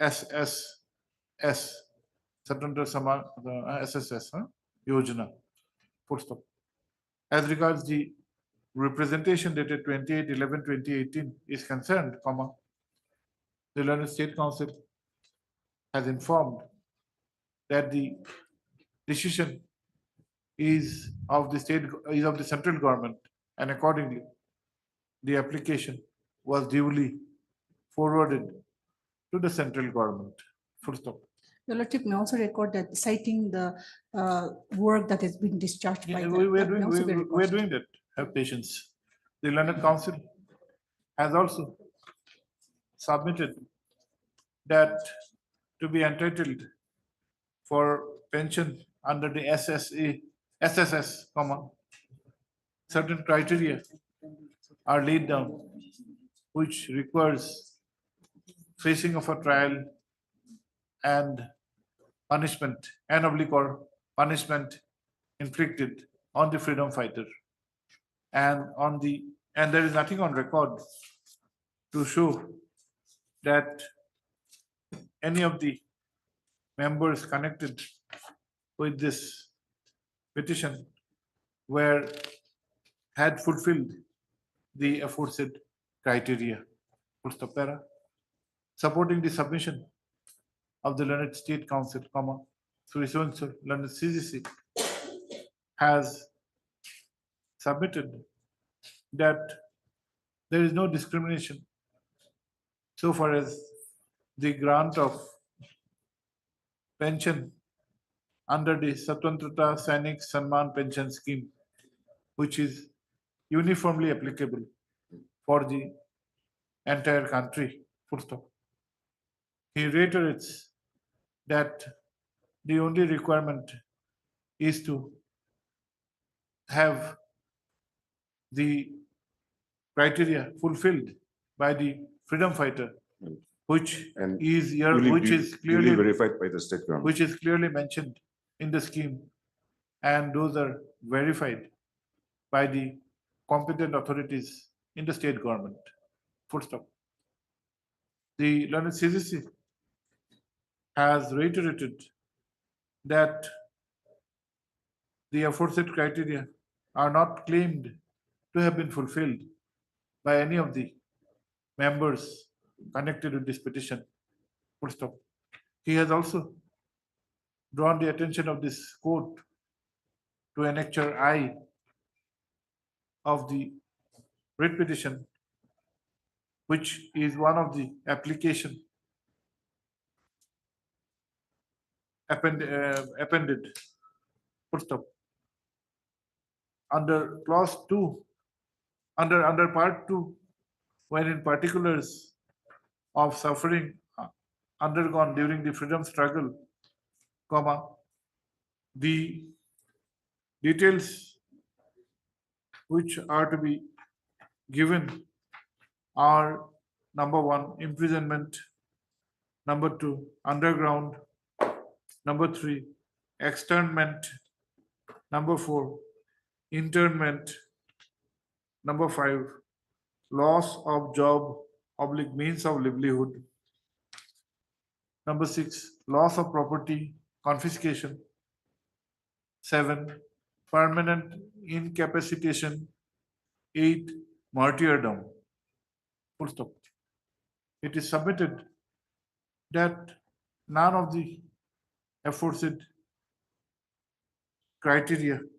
SSS, Swatantra Sama, SSS, Yojana. Full stop. As regards the representation dated 28/11/2018 is concerned, the Learned State Council has informed that the decision is of the central government, and accordingly, the application was duly forwarded to the central government. Full stop. Your Lordship may also record that citing the work that has been discharged by the. We're doing that. Have patience. The Learned Council has also submitted that to be entitled for pension under the SSA SSS, certain criteria are laid down which requires facing of a trial and punishment and oblique or punishment inflicted on the freedom fighter and there is nothing on record to show that any of the members connected with this petition had fulfilled the aforesaid criteria. Full stop, para. Supporting the submission of the learned state council, through his own learned CGC has submitted that there is no discrimination so far as the grant of pension under the Swatantrata Sainik Sanman Pension Scheme, which is uniformly applicable for the entire country. Full stop. He reiterates that the only requirement is to have the criteria fulfilled by the freedom fighter, which is here, which is clearly verified by the state government. which is clearly mentioned in the scheme, and those are verified by the competent authorities in the state government. Full stop. The learned CGC has reiterated that the aforesaid criteria are not claimed to have been fulfilled by any of the members connected with this petition. Full stop. He has also drawn the attention of this court to Annexure I of the writ petition, which is one of the application appended. Full stop. Under clause 2, under part 2, wherein particulars of suffering undergone during the freedom struggle, the details which are to be given are: number 1, imprisonment; number 2, underground; number 3, externment; number 4, internment; number 5, loss of job / means of livelihood; number 6, loss of property, confiscation; 7, permanent incapacitation; 8, martyrdom. Full stop. It is submitted that none of the aforesaid criterion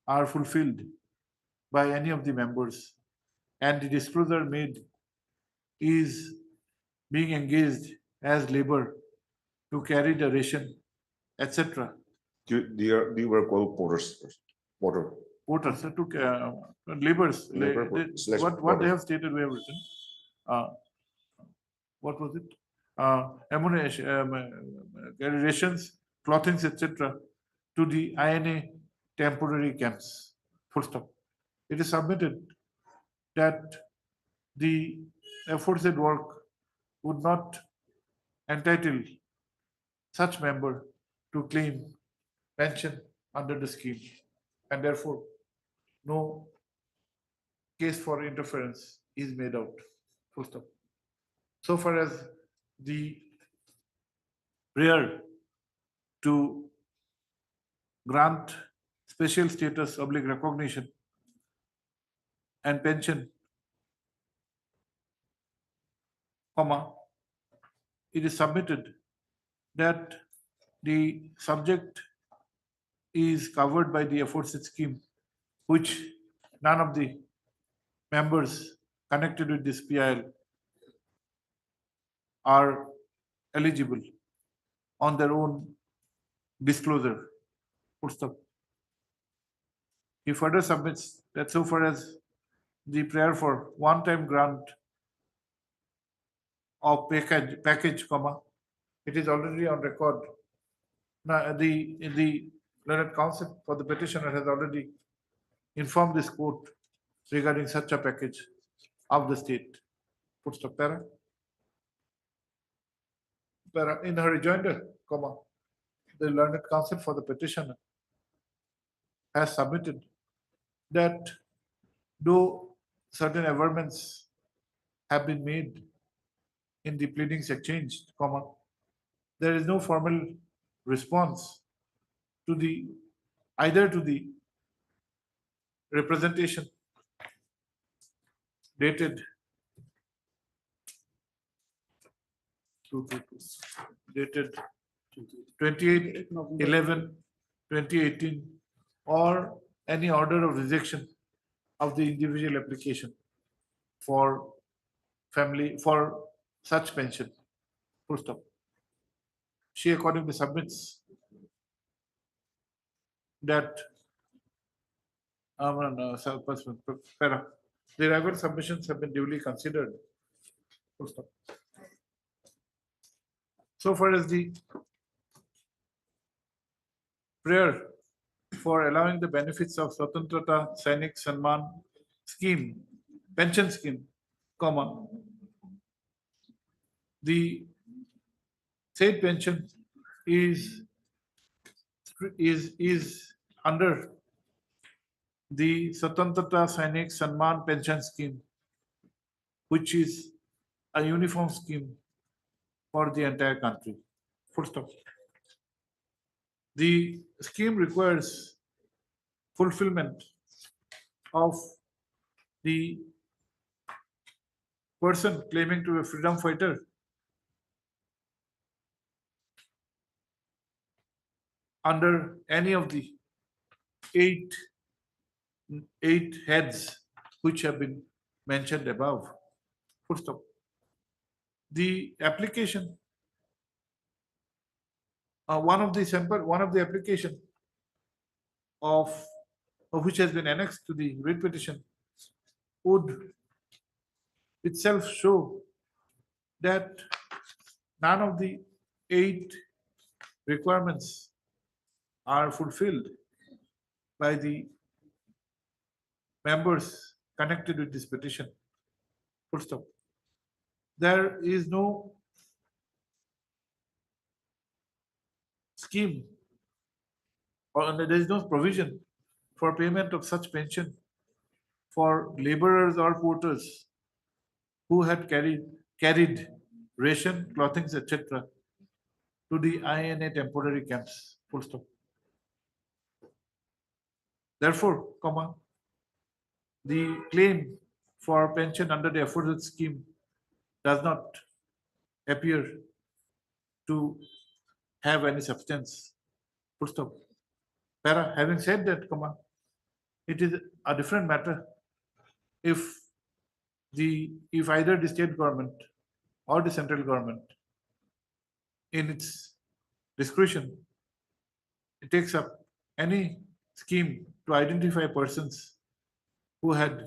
are fulfilled by any of the members, and the disclosure made is being engaged as labor to carry the ration, etc. They were called porters. Porters to laborers. What they have stated, we have written. What was it? Ammunition, rations, clothings, etc. to the INA temporary camps. Full stop. It is submitted that the aforesaid work would not entitle such member to claim pension under the scheme, and therefore no case for interference is made out. Full stop. So far as the prayer to grant special status / recognition and pension, it is submitted that the subject is covered by the aforesaid scheme, which none of the members connected with this PIL are eligible on their own disclosure. Full stop. He further submits that so far as the prayer for one-time grant of package, it is already on record. Now, the learned counsel for the petitioner has already informed this court regarding such a package of the state. Full stop. In her rejoinder, comma, the learned counsel for the petitioner has submitted that though certain averments have been made in the pleadings exchanged, comma, there is no formal response to the either to the representation dated dated 28/11/2018 or any order of rejection of the individual application for family for such pension. Full stop. She accordingly submits that the relevant submissions have been duly considered. Full stop. So far as the prayer for allowing the benefits of Swatantrata Sainik Sanman scheme, pension scheme, comma, the said pension is under the Swatantrata Sainik Sanman pension scheme, which is a uniform scheme for the entire country. Full stop. The scheme requires fulfillment of the person claiming to be a freedom fighter under any of the eight heads which have been mentioned above. Full stop. The application, one of the application of which has been annexed to the writ petition would itself show that none of the 8 requirements are fulfilled by the members connected with this petition. Full stop. There is no scheme or there is no provision for payment of such pension for laborers or porters who had carried ration, clothing, etc. to the INA temporary camps. Full stop. Therefore, comma, the claim for pension under the aforesaid scheme does not appear to have any substance. Full stop. Having said that, comma, it is a different matter if either the state government or the central government in its discretion it takes up any scheme to identify persons who had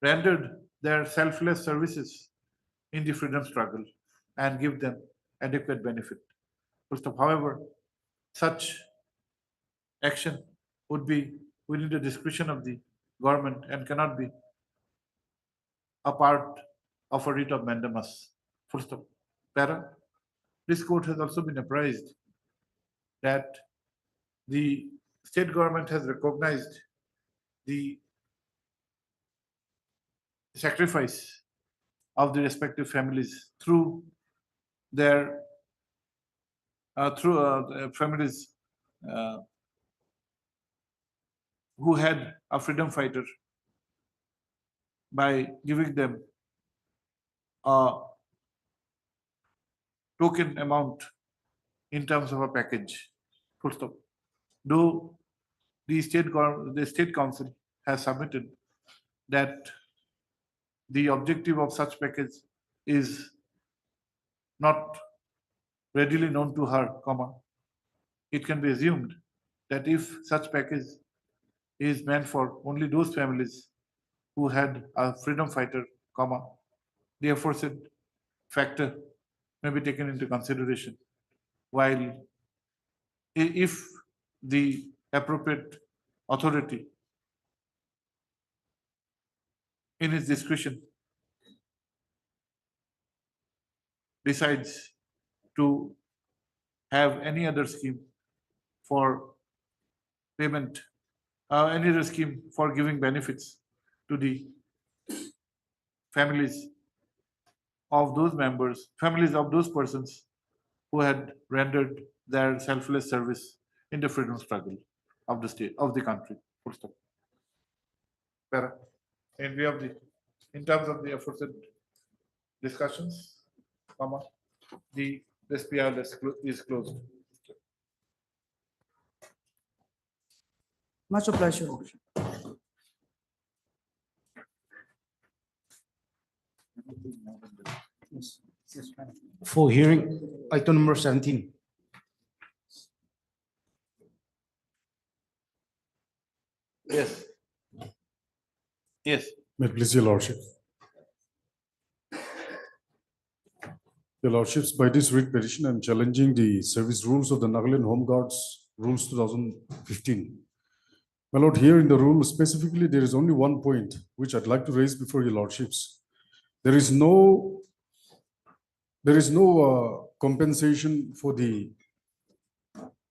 rendered their selfless services in the freedom struggle and give them adequate benefit. First of, however, such action would be within the discretion of the government and cannot be a part of a writ of mandamus. Full stop. Para. This court has also been apprised that the state government has recognized the sacrifice of the respective families through their families who had a freedom fighter by giving them a token amount in terms of a package. Full stop. Though the state council has submitted that the objective of such package is not readily known to her, comma, it can be assumed that if such package is meant for only those families who had a freedom fighter, comma, the aforesaid factor may be taken into consideration while if the appropriate authority in its discretion decides to have any other scheme for payment, any other scheme for giving benefits to the families of those members, families of those persons who had rendered their selfless service in the freedom struggle of the state, of the country. Full stop. Para. In view of the, in terms of the aforesaid discussions, comma, the SPR is closed. Much obliged, Your Lordship. For hearing, item number 17. Yes. Yes. May it please your lordship. Your lordships, by this writ petition, I am challenging the service rules of the Nagaland Home Guards Rules 2015. My lord, here in the rule specifically, there is only one point which I'd like to raise before your lordships. There is no compensation for the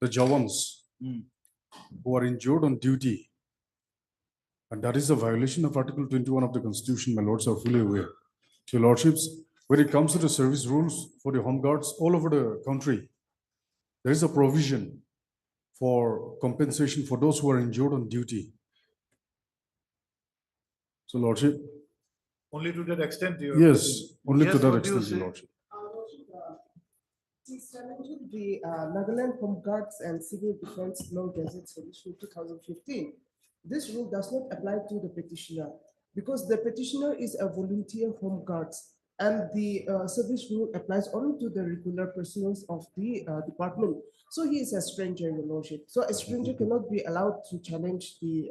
Jawans who are injured on duty. And that is a violation of Article 21 of the Constitution, my lords are fully aware. Your lordships, when it comes to the service rules for the home guards all over the country, there is a provision for compensation for those who are injured on duty. So lordship. Only to that extent. Yes, only to Yes, that what do you extent, your say? lordship. He's challenging the Nagaland Home Guards and Civil Defense Law Gazette Service Rule 2015. This rule does not apply to the petitioner because the petitioner is a volunteer home guards and the service rule applies only to the regular personnel of the department. So he is a stranger, your lordship. So a stranger cannot be allowed to challenge the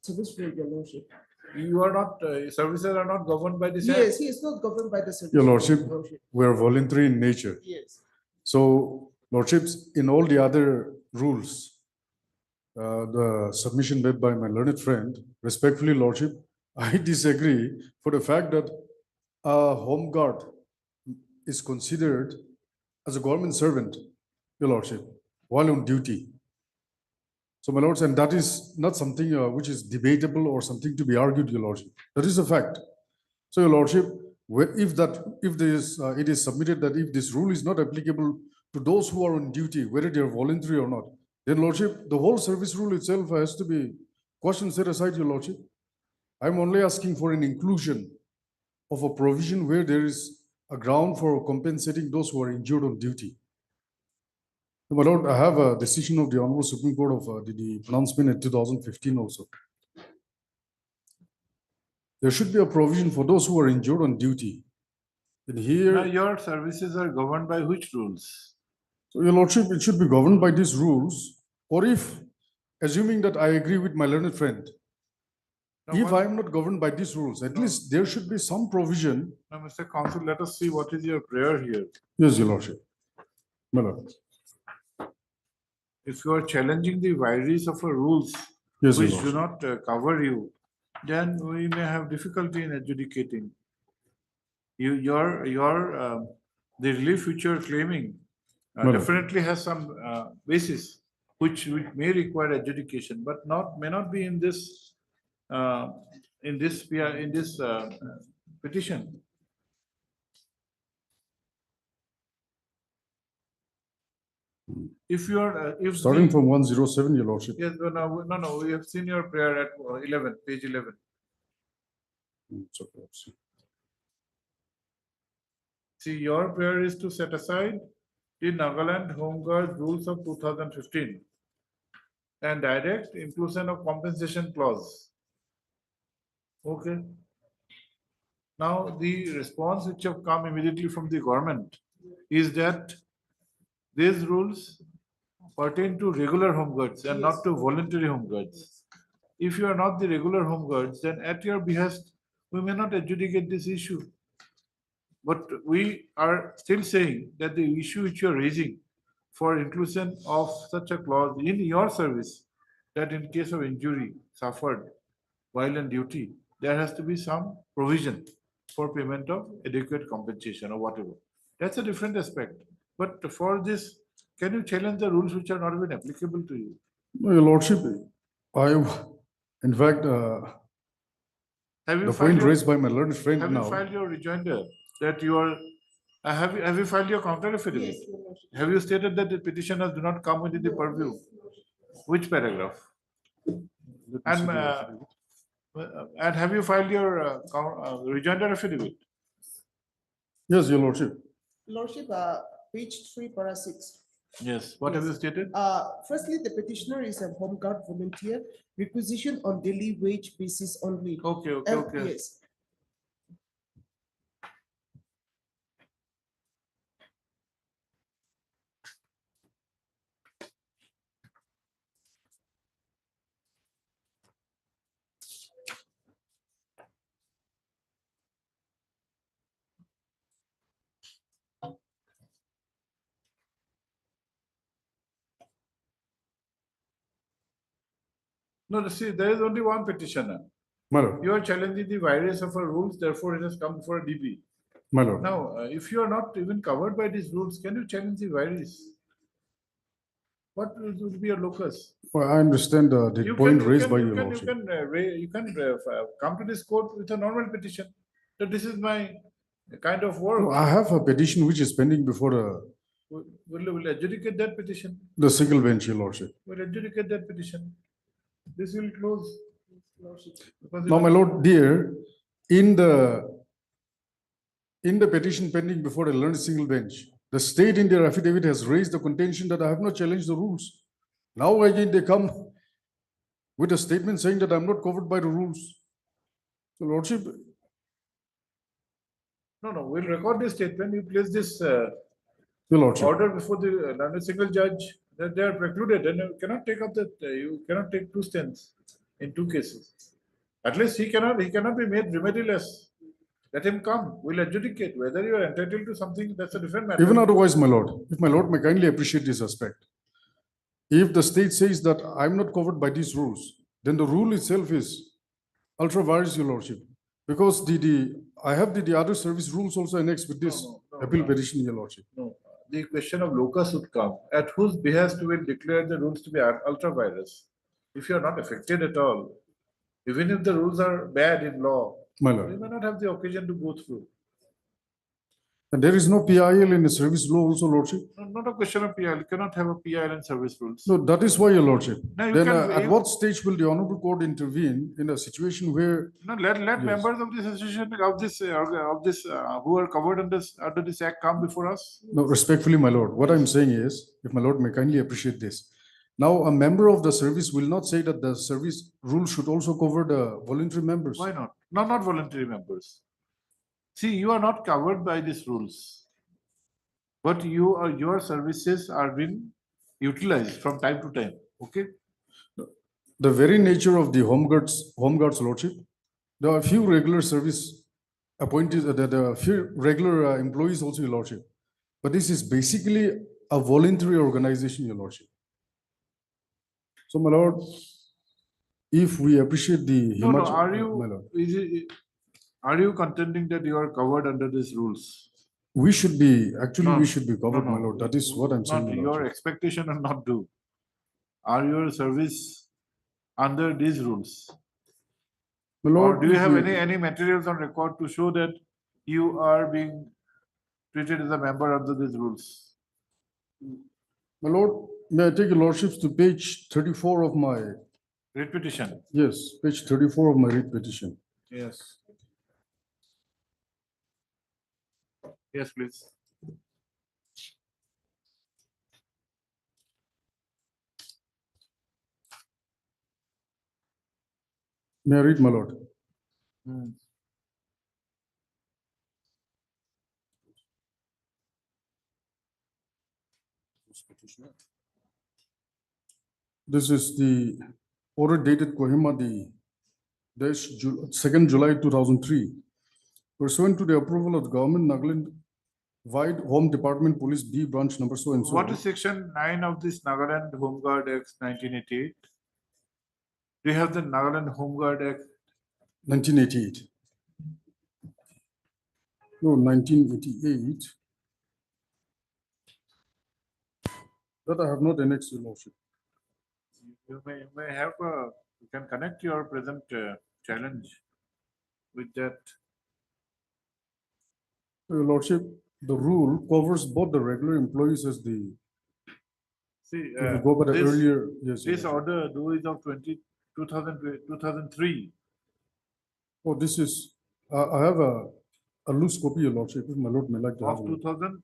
service rule, your lordship. You are not, services are not governed by this act. Yes, he is not governed by the service. Your rule, lordship, your lordship. we are voluntary in nature. Yes. So lordships, in all the other rules, the submission made by my learned friend, respectfully, lordship, I disagree for the fact that a home guard is considered as a government servant, your lordship, while on duty. So my lords, and that is not something which is debatable or something to be argued, your lordship. That is a fact. So your lordship, if it is submitted that if this rule is not applicable to those who are on duty, whether they are voluntary or not, then lordship, the whole service rule itself has to be questioned, set aside, your lordship. I'm only asking for an inclusion of a provision where there is a ground for compensating those who are injured on duty. My lord, I have a decision of the Honorable Supreme Court of the pronouncement in 2015 also. There should be a provision for those who are injured on duty. And here, Now, your services are governed by which rules? so your lordship, it should be governed by these rules, or if, assuming that I agree with my learned friend, if I am not governed by these rules, at least there should be some provision. Now, Mr. Counsel, let us see what is your prayer here. Yes, your lordship. My lord. If you are challenging the vagaries of a rules Yes, which Your do not cover you, then we may have difficulty in adjudicating. The relief which you are claiming Well, definitely has some basis which may require adjudication, but may not be in this petition. If you are, if Starting the- from 107, your lordship. Yes, no, we have seen your prayer at 11, page 11. It's okay, it's okay. See, your prayer is to set aside the Nagaland Home Guard rules of 2015 and direct inclusion of compensation clause. Okay. Now, the response which have come immediately from the government is that these rules pertain to regular home guards and not to voluntary home guards. If you are not the regular home guards, then at your behest, we may not adjudicate this issue. But we are still saying that the issue which you are raising for inclusion of such a clause in your service, that in case of injury suffered while on duty, there has to be some provision for payment of adequate compensation or whatever. That's a different aspect. But for this, can you challenge the rules which are not even applicable to you? No, Your Lordship, in fact, Have you the filed point your- raised by my learned friend Have you now, filed your rejoinder that you are, have you filed your counter affidavit? Yes, Your Lordship. Have you stated that the petitioners do not come within the purview? Which paragraph? And have you filed your rejoinder affidavit? yes, Your Lordship. Lordship, page 3, para 6. Yes. What have you Yes. stated? Firstly, the petitioner is a home guard volunteer, requisition on daily wage basis only. Okay, okay, okay. Yes. No, see, there is only one petitioner. My lord, You are challenging the virus of our rules, therefore it has come for a DP. my lord. Now, if you are not even covered by these rules, can you challenge the virus? What would be your locus? Well, I understand the You point can- raised by you Your can- Lordship. You can come to this court with a normal petition. That this is my kind of No, work. I have a petition which is pending before We'll adjudicate that petition. the single bench, Your Lordship. We'll adjudicate that petition. This will close. Because Now, my lord, dear, in the petition pending before the learned single bench, the state in their affidavit has raised the contention that I have not challenged the rules. Now again, they come with a statement saying that I'm not covered by the rules. So Lordship, No, we'll record this statement. You place this Your Lordship. order before the learned single judge, that they are precluded, and you cannot take up that, you cannot take two stands in two cases. At least he cannot be made remedialess. Let him come. We'll adjudicate whether you are entitled to something, that's a different matter. Even otherwise, my lord, if my lord may kindly appreciate this aspect. If the state says that I'm not covered by these rules, then the rule itself is ultra vires, Your Lordship. Because I have the other service rules also annexed with this appeal petition, Your Lordship. No, the question of locus would come. At whose behest we will declare the rules to be ultra virus? If you are not affected at all, even if the rules are bad in law, My lord. you may not have the occasion to go through. And there is no PIL in the service law also, Lordship. Not a question of PIL. You cannot have a PIL in service rules. No, that is why, Your Lordship. No, you Then can- at what stage will the honorable court intervene in a situation where No, let Yes. members of this association who are covered under this act come before us. No, respectfully, my lord, what I'm saying is, if my lord may kindly appreciate this. Now, a member of the service will not say that the service rule should also cover the voluntary members. Why not? No, not voluntary members. See, you are not covered by these rules. But your services are being utilized from time to time, okay? The very nature of the home guards lordship, there are few regular service appointees, there are few regular employees also, your lordship. But this is basically a voluntary organization, your lordship. So, my lord, if we appreciate the No, Himachal- are my lord, are you contending that you are covered under these rules? we should be, actually, No, we should be covered, no, my lord. That is what I'm saying. Not my your lordship. expectation and not do. Are your service under these rules? My Or lord, do you if have we- any materials on record to show that you are being treated as a member under these rules? My lord, may I take your lordships to page 34 of my, Writ petition? yes, page 34 of my writ petition. Yes. Yes, please. May I read, my lord? This is the order dated Kohima, the 2nd July 2003. Pursuant to the approval of the government, Nagaland Wide Home Department Police B branch number so and so. What is section 9 of this Nagaland Home Guard Act 1988? Do you have the Nagaland Home Guard Act? 1988. No, 1988. That I have not annexed, Your Lordship. You may have you can connect your present challenge with that. Your Lordship, the rule covers both the regular employees as the. See, If you go by the earlier, yes. Your this Lordship. order do is of 2003. Oh, this is, I have a loose copy, Your Lordship, if my lord may like to have. Of a look. 2000?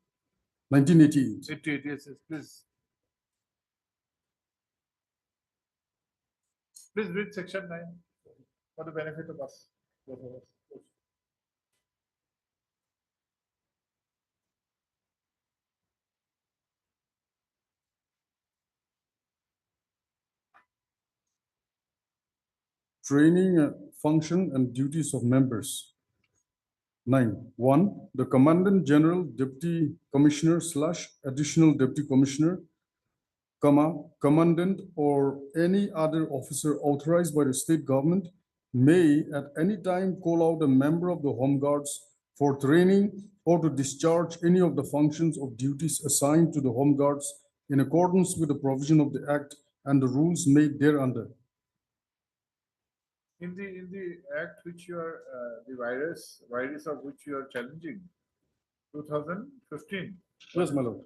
1988. 88, yes, please. Please read section 9 for the benefit of us. both of us. Training, function and duties of members. 9. 1. The Commandant General, Deputy Commissioner / Additional Deputy Commissioner, Commandant or any other officer authorized by the state government may at any time call out a member of the Home Guards for training or to discharge any of the functions or duties assigned to the Home Guards in accordance with the provision of the Act and the rules made thereunder. In the act which you are the virus of which you are challenging, 2015. Yes, my lord.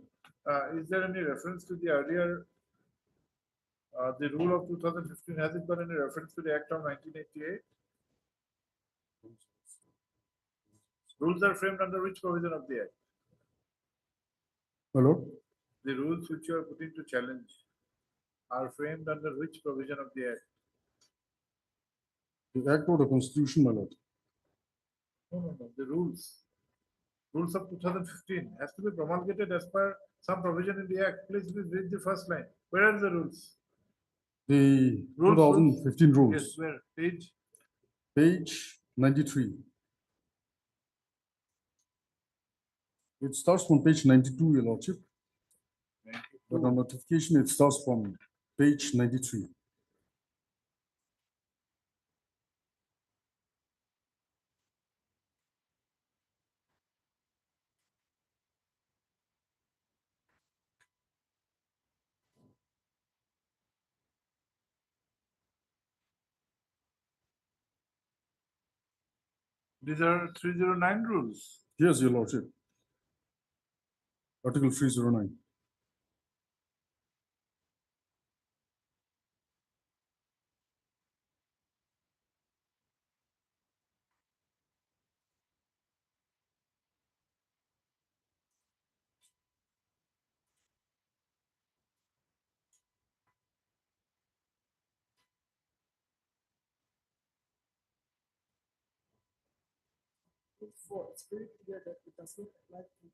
Is there any reference to the earlier the rule of 2015? Has it got any reference to the Act of 1988? Rules are framed under which provision of the Act? My lord, The rules which you are putting to challenge are framed under which provision of the Act? the Act or the Constitution, my lord. No. The rules. Rules of 2015 has to be promulgated as per some provision in the Act. Please read the first line. Where are the rules? The Rules, 2015 rules. Yes, where? Page? Page 93. It starts from page 92, Your Lordship. But on notification, it starts from page 93. These are 309 rules. Yes, Your Lordship. Article 309. For it's very clear that it does not apply to.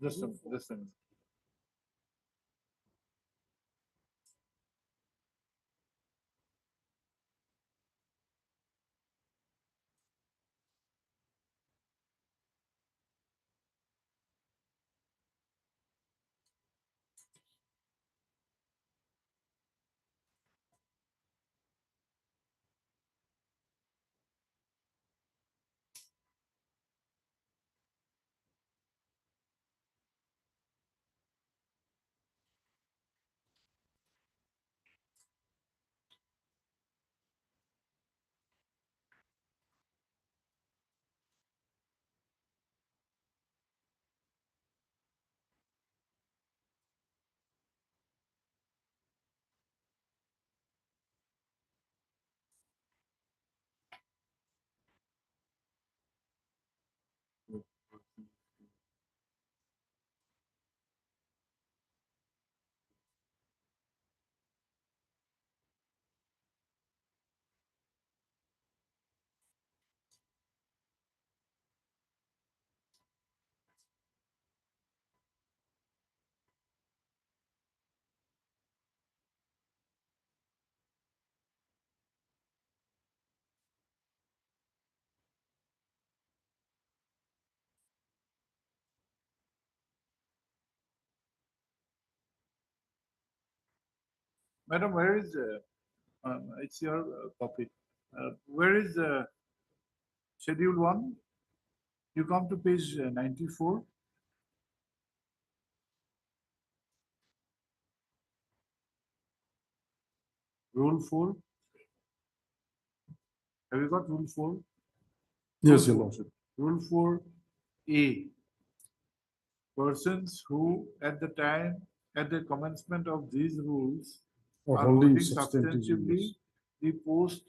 Just a minute. Madam, where is, it's your copy. Where is Schedule 1? You come to page 94. Rule 4. Have you got Rule 4? Yes, Rule Your 4. Lordship. Rule 4A. Persons who at the commencement of these rules Or are holding holding substantive substantively views. the post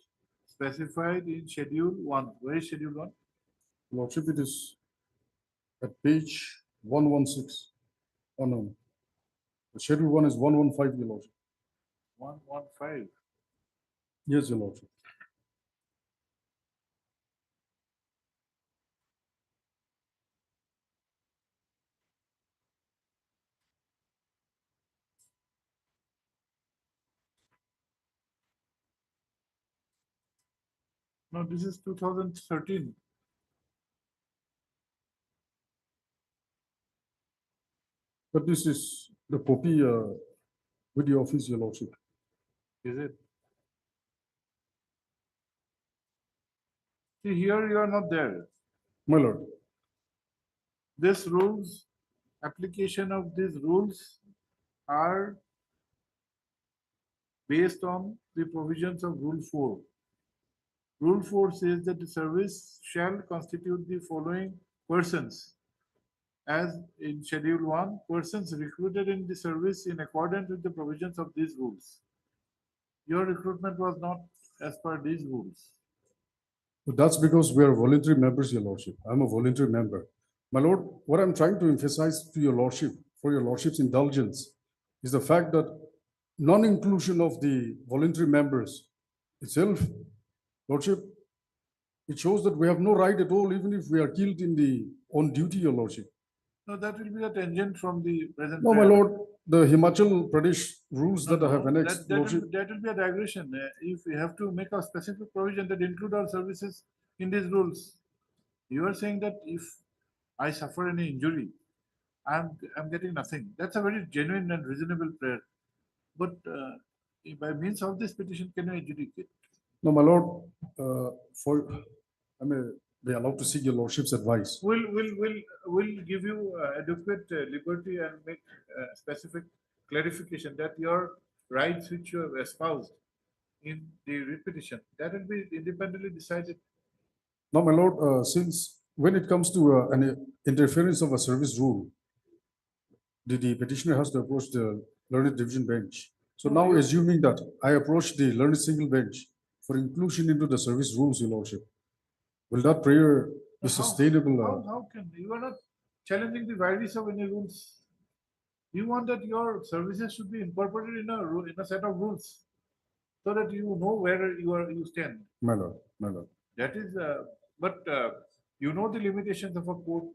specified in Schedule 1. Where is Schedule 1? Lordship, it is at page 116. Oh, no. The Schedule 1 is 115, Your Lordship. 115. Yes, Your Lordship. No, this is 2013. But this is the copy with the office, Your Lordship. Is it? See, here you are not there. My Lord. This rules, application of these rules are based on the provisions of Rule 4. Rule 4 says that the service shall constitute the following persons. As in Schedule 1, persons recruited in the service in accordance with the provisions of these rules. Your recruitment was not as per these rules. But that's because we are voluntary members, Your Lordship. I'm a voluntary member. My Lord, what I'm trying to emphasize to Your Lordship, for Your Lordship's indulgence, is the fact that non-inclusion of the voluntary members itself, Lordship, it shows that we have no right at all, even if we are killed in the on duty, Your Lordship. No, that will be a tangent from the present. No, my prayer. Lord, the Himachal Pradesh rules that I have annexed, Lordship. That will be a digression. If we have to make a specific provision that include our services in these rules, you are saying that if I suffer any injury, I'm getting nothing. That's a very genuine and reasonable prayer. But by means of this petition, can you adjudicate? No, my Lord, I may be allowed to seek Your Lordship's advice. We'll give you adequate liberty and make specific clarification that your rights which you have espoused in the repetition, that will be independently decided. Now, my Lord, since when it comes to an interference of a service rule, the petitioner has to approach the learned division bench. So No, now you- assuming that I approach the learned single bench for inclusion into the service rules, Your Lordship, will that prayer be sustainable? How can you are not challenging the values of any rules? You want that your services should be incorporated in a set of rules, so that you know where you stand. My Lord, my Lord. That is, but you know the limitations of a court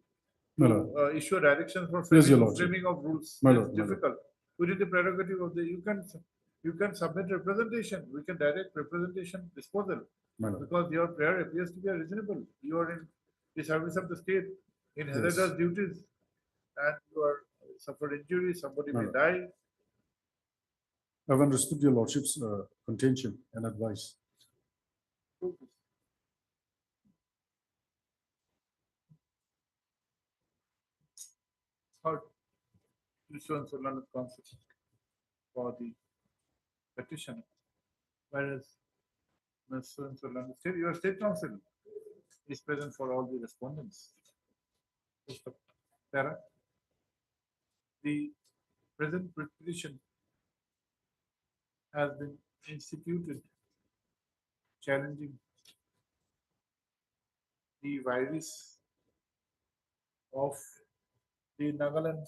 My to Lord. issue a direction for Yes, Your framing, Lordship. framing of rules. My It's Lord, my Lord. difficult. Within the prerogative of the, you can submit representation. We can direct representation disposal. My Lord. Because your prayer appears to be reasonable. You are in the service of the state in Yes. hazardous duties, and you are suffered injury, somebody My may Lord. die. I've understood Your Lordship's contention and advice. Third, issuance of London Council for the petition, whereas Mr. London State, your state council is present for all the respondents. Sarah, the present petition has been instituted challenging the virus of the Nagaland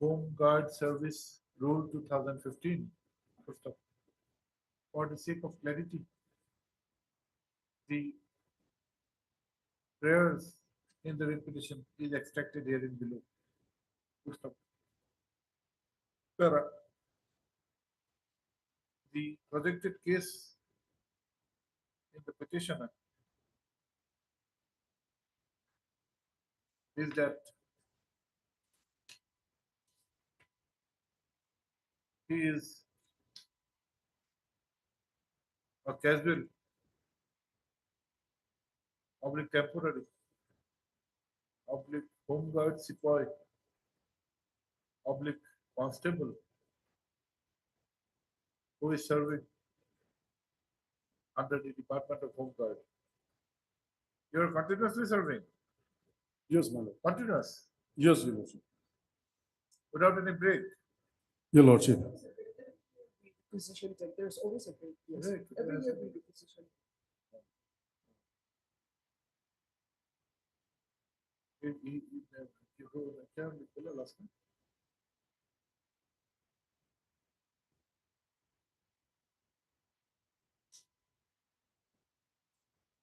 Home Guard Service Rule 2015. For the sake of clarity, the prayers in the repetition is extracted here in below. Para. The projected case in the petitioner is that he is or casual, oblique temporary, oblique home guard sepoy, oblique constable who is serving under the Department of Home Guard. You are continuously serving, Yes, my lord. continuous, Yes, your lordship. without any break. Your lordship. Position take, there's always a break, yes. Right, Every yes. year we do position. क्या बोला last time?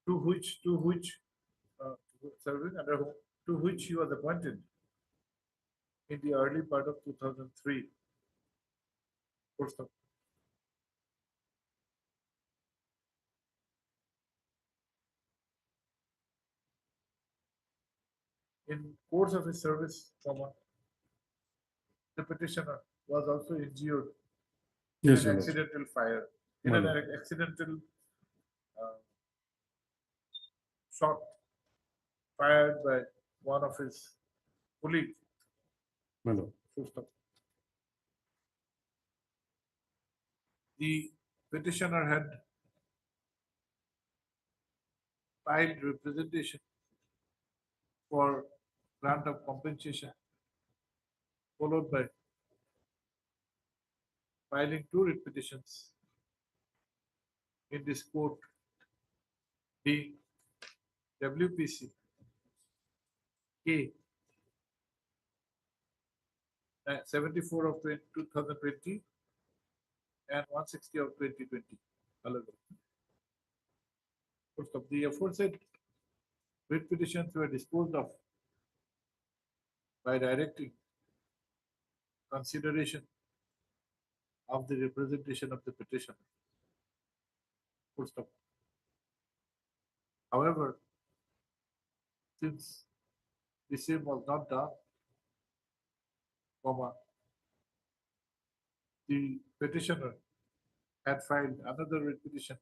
To which serving under whom, to which he was appointed in the early part of 2003. Full stop. In course of his service, the petitioner was also injured in Yes, an your lordship. accidental fire, in My an lord. accidental shot fired by one of his colleagues. My lord. Full stop. The petitioner had filed representation for grant of compensation, followed by filing two writ petitions in this court, being WPC K 74 of 2020 and 160 of 2020. First of the aforesaid writ petitions were disposed of by directing consideration of the representation of the petitioner. Full stop. However, since the same was not done, the petitioner had filed another writ petition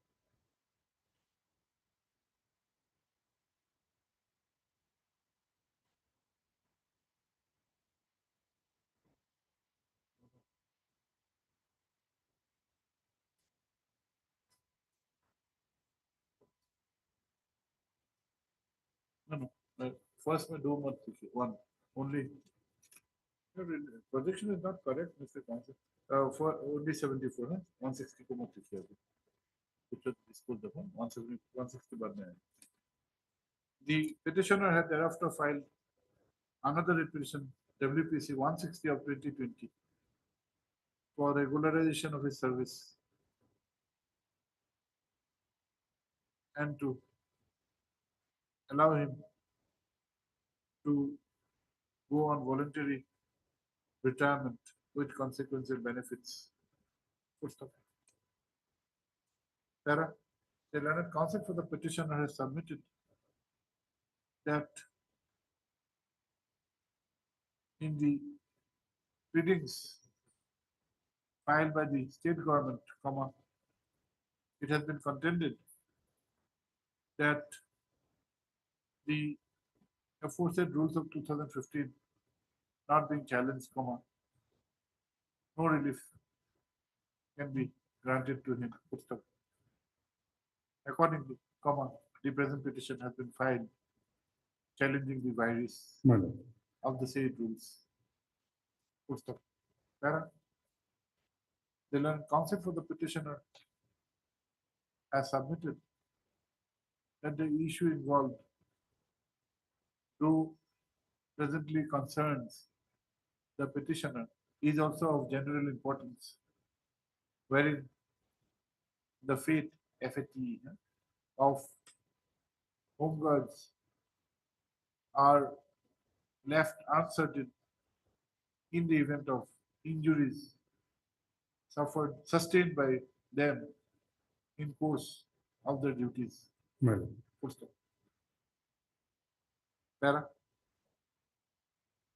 no. First, we do one only. No, projection is not correct, Mr. Council. For only 74, huh? 160 को मत लिखिए अभी. Which was disposed of, 170, 160 बाद में आया. The petitioner had thereafter filed another writ petition, WPC 160 of 2020, for regularization of his service and to allow him to go on voluntary retirement with consequential benefits. Full stop. Para, the learned counsel for the petitioner has submitted that in the pleadings filed by the state government, it has been contended that the aforesaid rules of 2015 not being challenged, no relief can be granted to him. Full stop. Accordingly, the present petition has been filed challenging the virus My lord. of the said rules. Full stop. Para, the learned counsel for the petitioner has submitted that the issue involved, though presently concerns the petitioner, is also of general importance, wherein the fate, FATE, of home guards are left uncertain in the event of injuries sustained by them in course of their duties. My lord. Full stop. Para.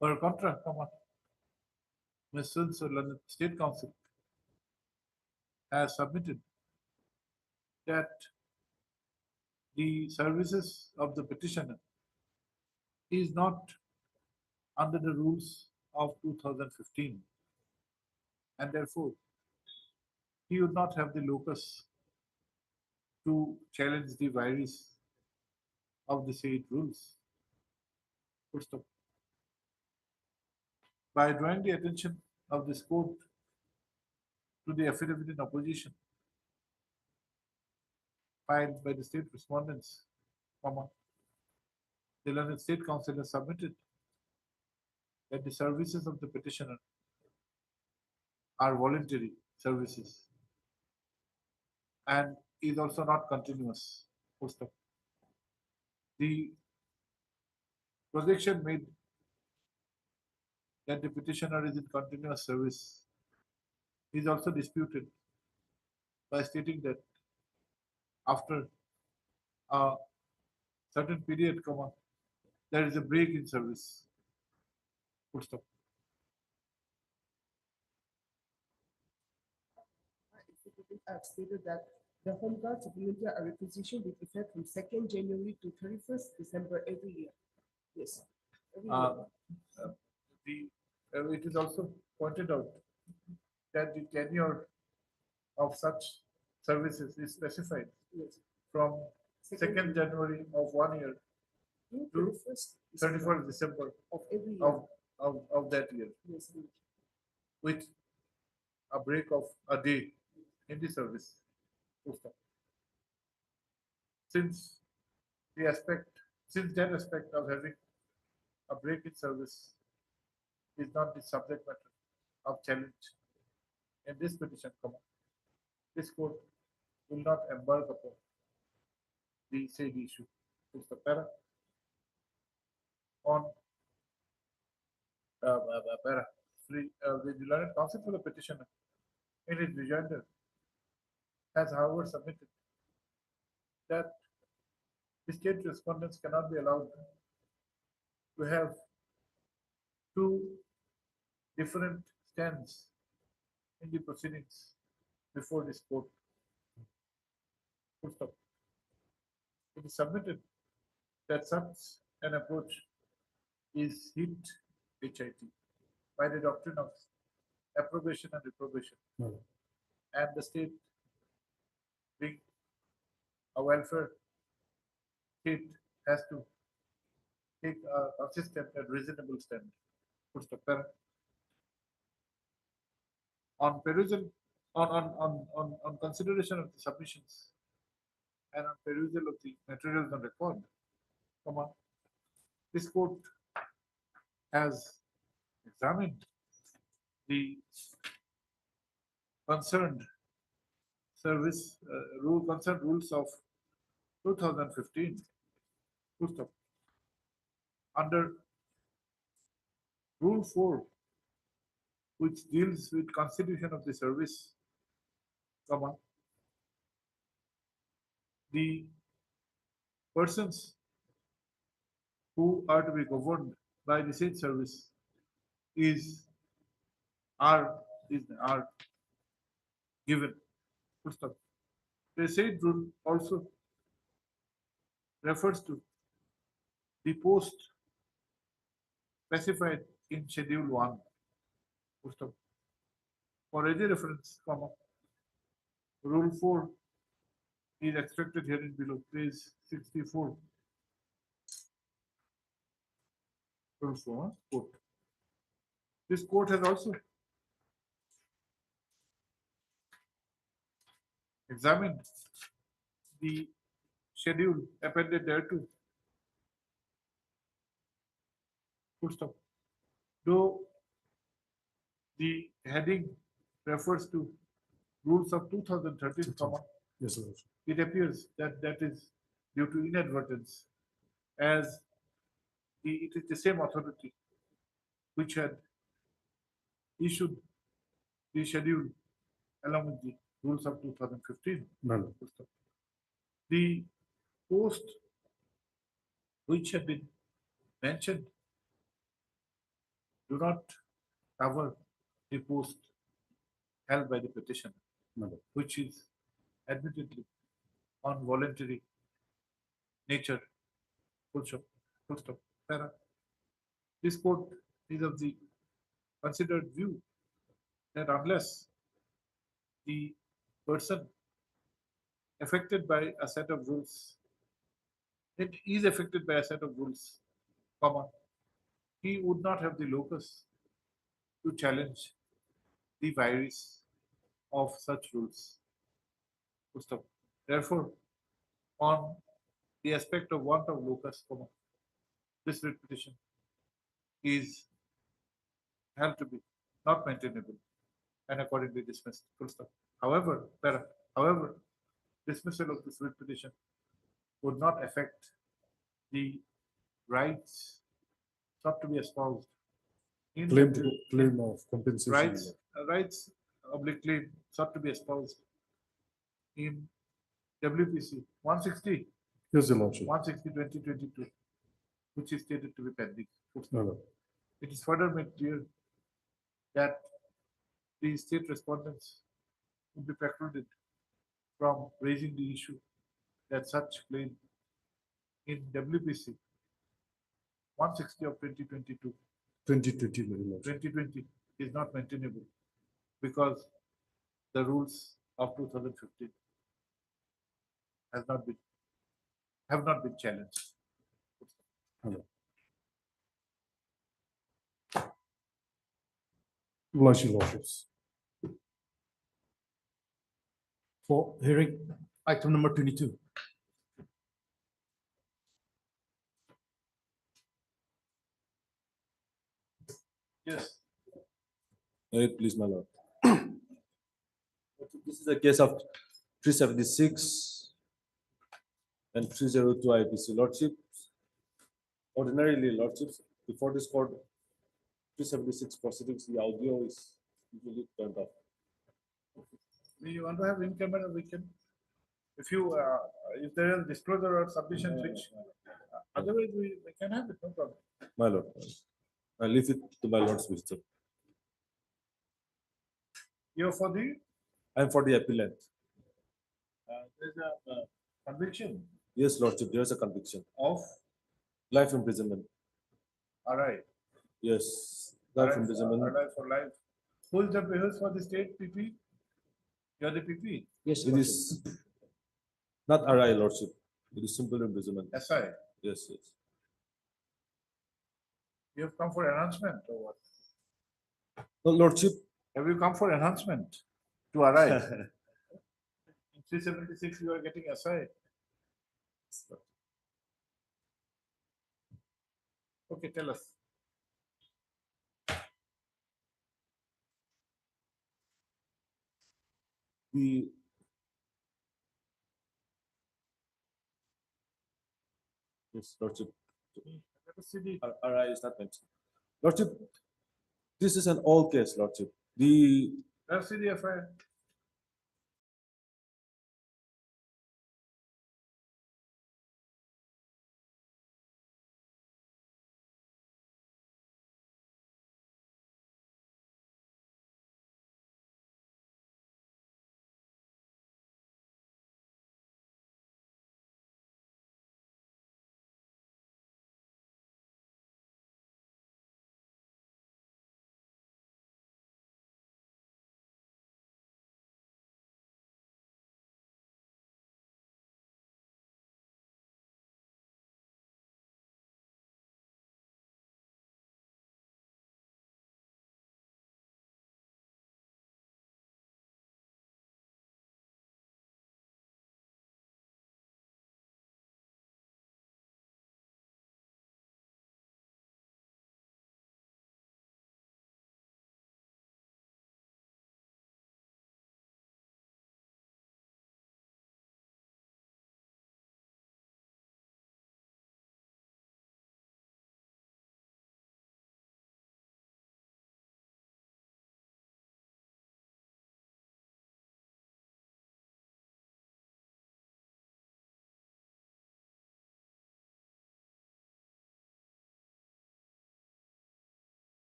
Per contra, Ms. London State Council has submitted that the services of the petitioner is not under the rules of 2015, and therefore he would not have the locus to challenge the vires of the said rules. Full stop. By drawing the attention of this court to the affidavit in opposition filed by the state respondents, the learned state council has submitted that the services of the petitioner are voluntary services and is also not continuous. Full stop. The projection made that the petitioner is in continuous service is also disputed by stating that after a certain period, there is a break in service. Full stop. I've stated that the Home Guards volunteer are requisitioned with effect from 2nd January to 31st December every year. Yes. every year. It is also pointed out that the tenure of such services is specified Yes. from 2nd January of 1 year to 31st December of every year. of that year, Yes. with a break of a day in the service. Full stop. Since that aspect of having a break in service is not the subject matter of challenge in this petition, this court will not embark upon the said issue. Full stop. On the learned counsel for the petitioner in its rejoinder has, however, submitted that the state respondents cannot be allowed to have two different stands in the proceedings before this court. Full stop. It is submitted that such an approach is HIT by the doctrine of approbation and reprobation, and the state being a welfare state has to take a consistent and reasonable stand. Full stop. On perusal, on consideration of the submissions and on perusal of the materials on record, this court has examined the concerned concerned rules of 2015. Full stop. Under Rule 4, which deals with constitution of the service, the persons who are to be governed by the said service are given. Full stop. The said rule also refers to the post specified in Schedule 1. Full stop. For any reference, Rule 4 is extracted here in below, page 64. Rule 4, quote. This court has also examined the schedule appended thereto. Full stop. Though the heading refers to rules of 2013, Yes, sir. it appears that that is due to inadvertence, as it is the same authority which had issued the schedule along with the rules of 2015. No. The post which have been mentioned do not cover the post held by the petitioner, which is admittedly on voluntary nature. Full stop. Full stop. Para. This court is of the considered view that unless the person affected by a set of rules, it is affected by a set of rules, comma, he would not have the locus to challenge the vires of such rules. Full stop. Therefore, on the aspect of want of locus, comma, this writ petition is held to be not maintainable and accordingly dismissed. Full stop. However, however, dismissal of this writ petition would not affect the rights sought to be espoused in Claim of compensation. rights oblique claim sought to be espoused in WPC 160, Yes, Your Lordship. 160 2022, which is stated to be pending. Full stop. No, no. It is further made clear that the state respondents would be precluded from raising the issue that such claim in WPC 160 of 2022, 2020, Your Lordship. 2020 is not maintainable because the rules of 2015 have not been challenged. Hello. Oblige, Your Lordships. For hearing item number 22. Yes. Please, my lord. This is a case of 376 and 302 IPC lordship. Ordinarily, lordships, before this court, 376 proceedings, the audio is usually turned off. We want to have in camera, we can, if you, if there is disclosure or submission, which, otherwise we can have it, no problem. My lord, I leave it to my lord's wisdom. You're for the, I'm for the appellant. there's a conviction Yes, lordship, there's a conviction. of, Life imprisonment. all right. Yes, life imprisonment. Life for life. Who is for the state PP? You're the PP? Yes, It is not RI, lordship. It is simple imprisonment. SI. Yes, yes. You have come for enhancement or what? No, lordship. Have you come for enhancement to arrive? In 376, you are getting SI. Okay, tell us. The yes, lordship. RI is not mentioned. Lordship, this is an old case, lordship. The Let's see the FIR.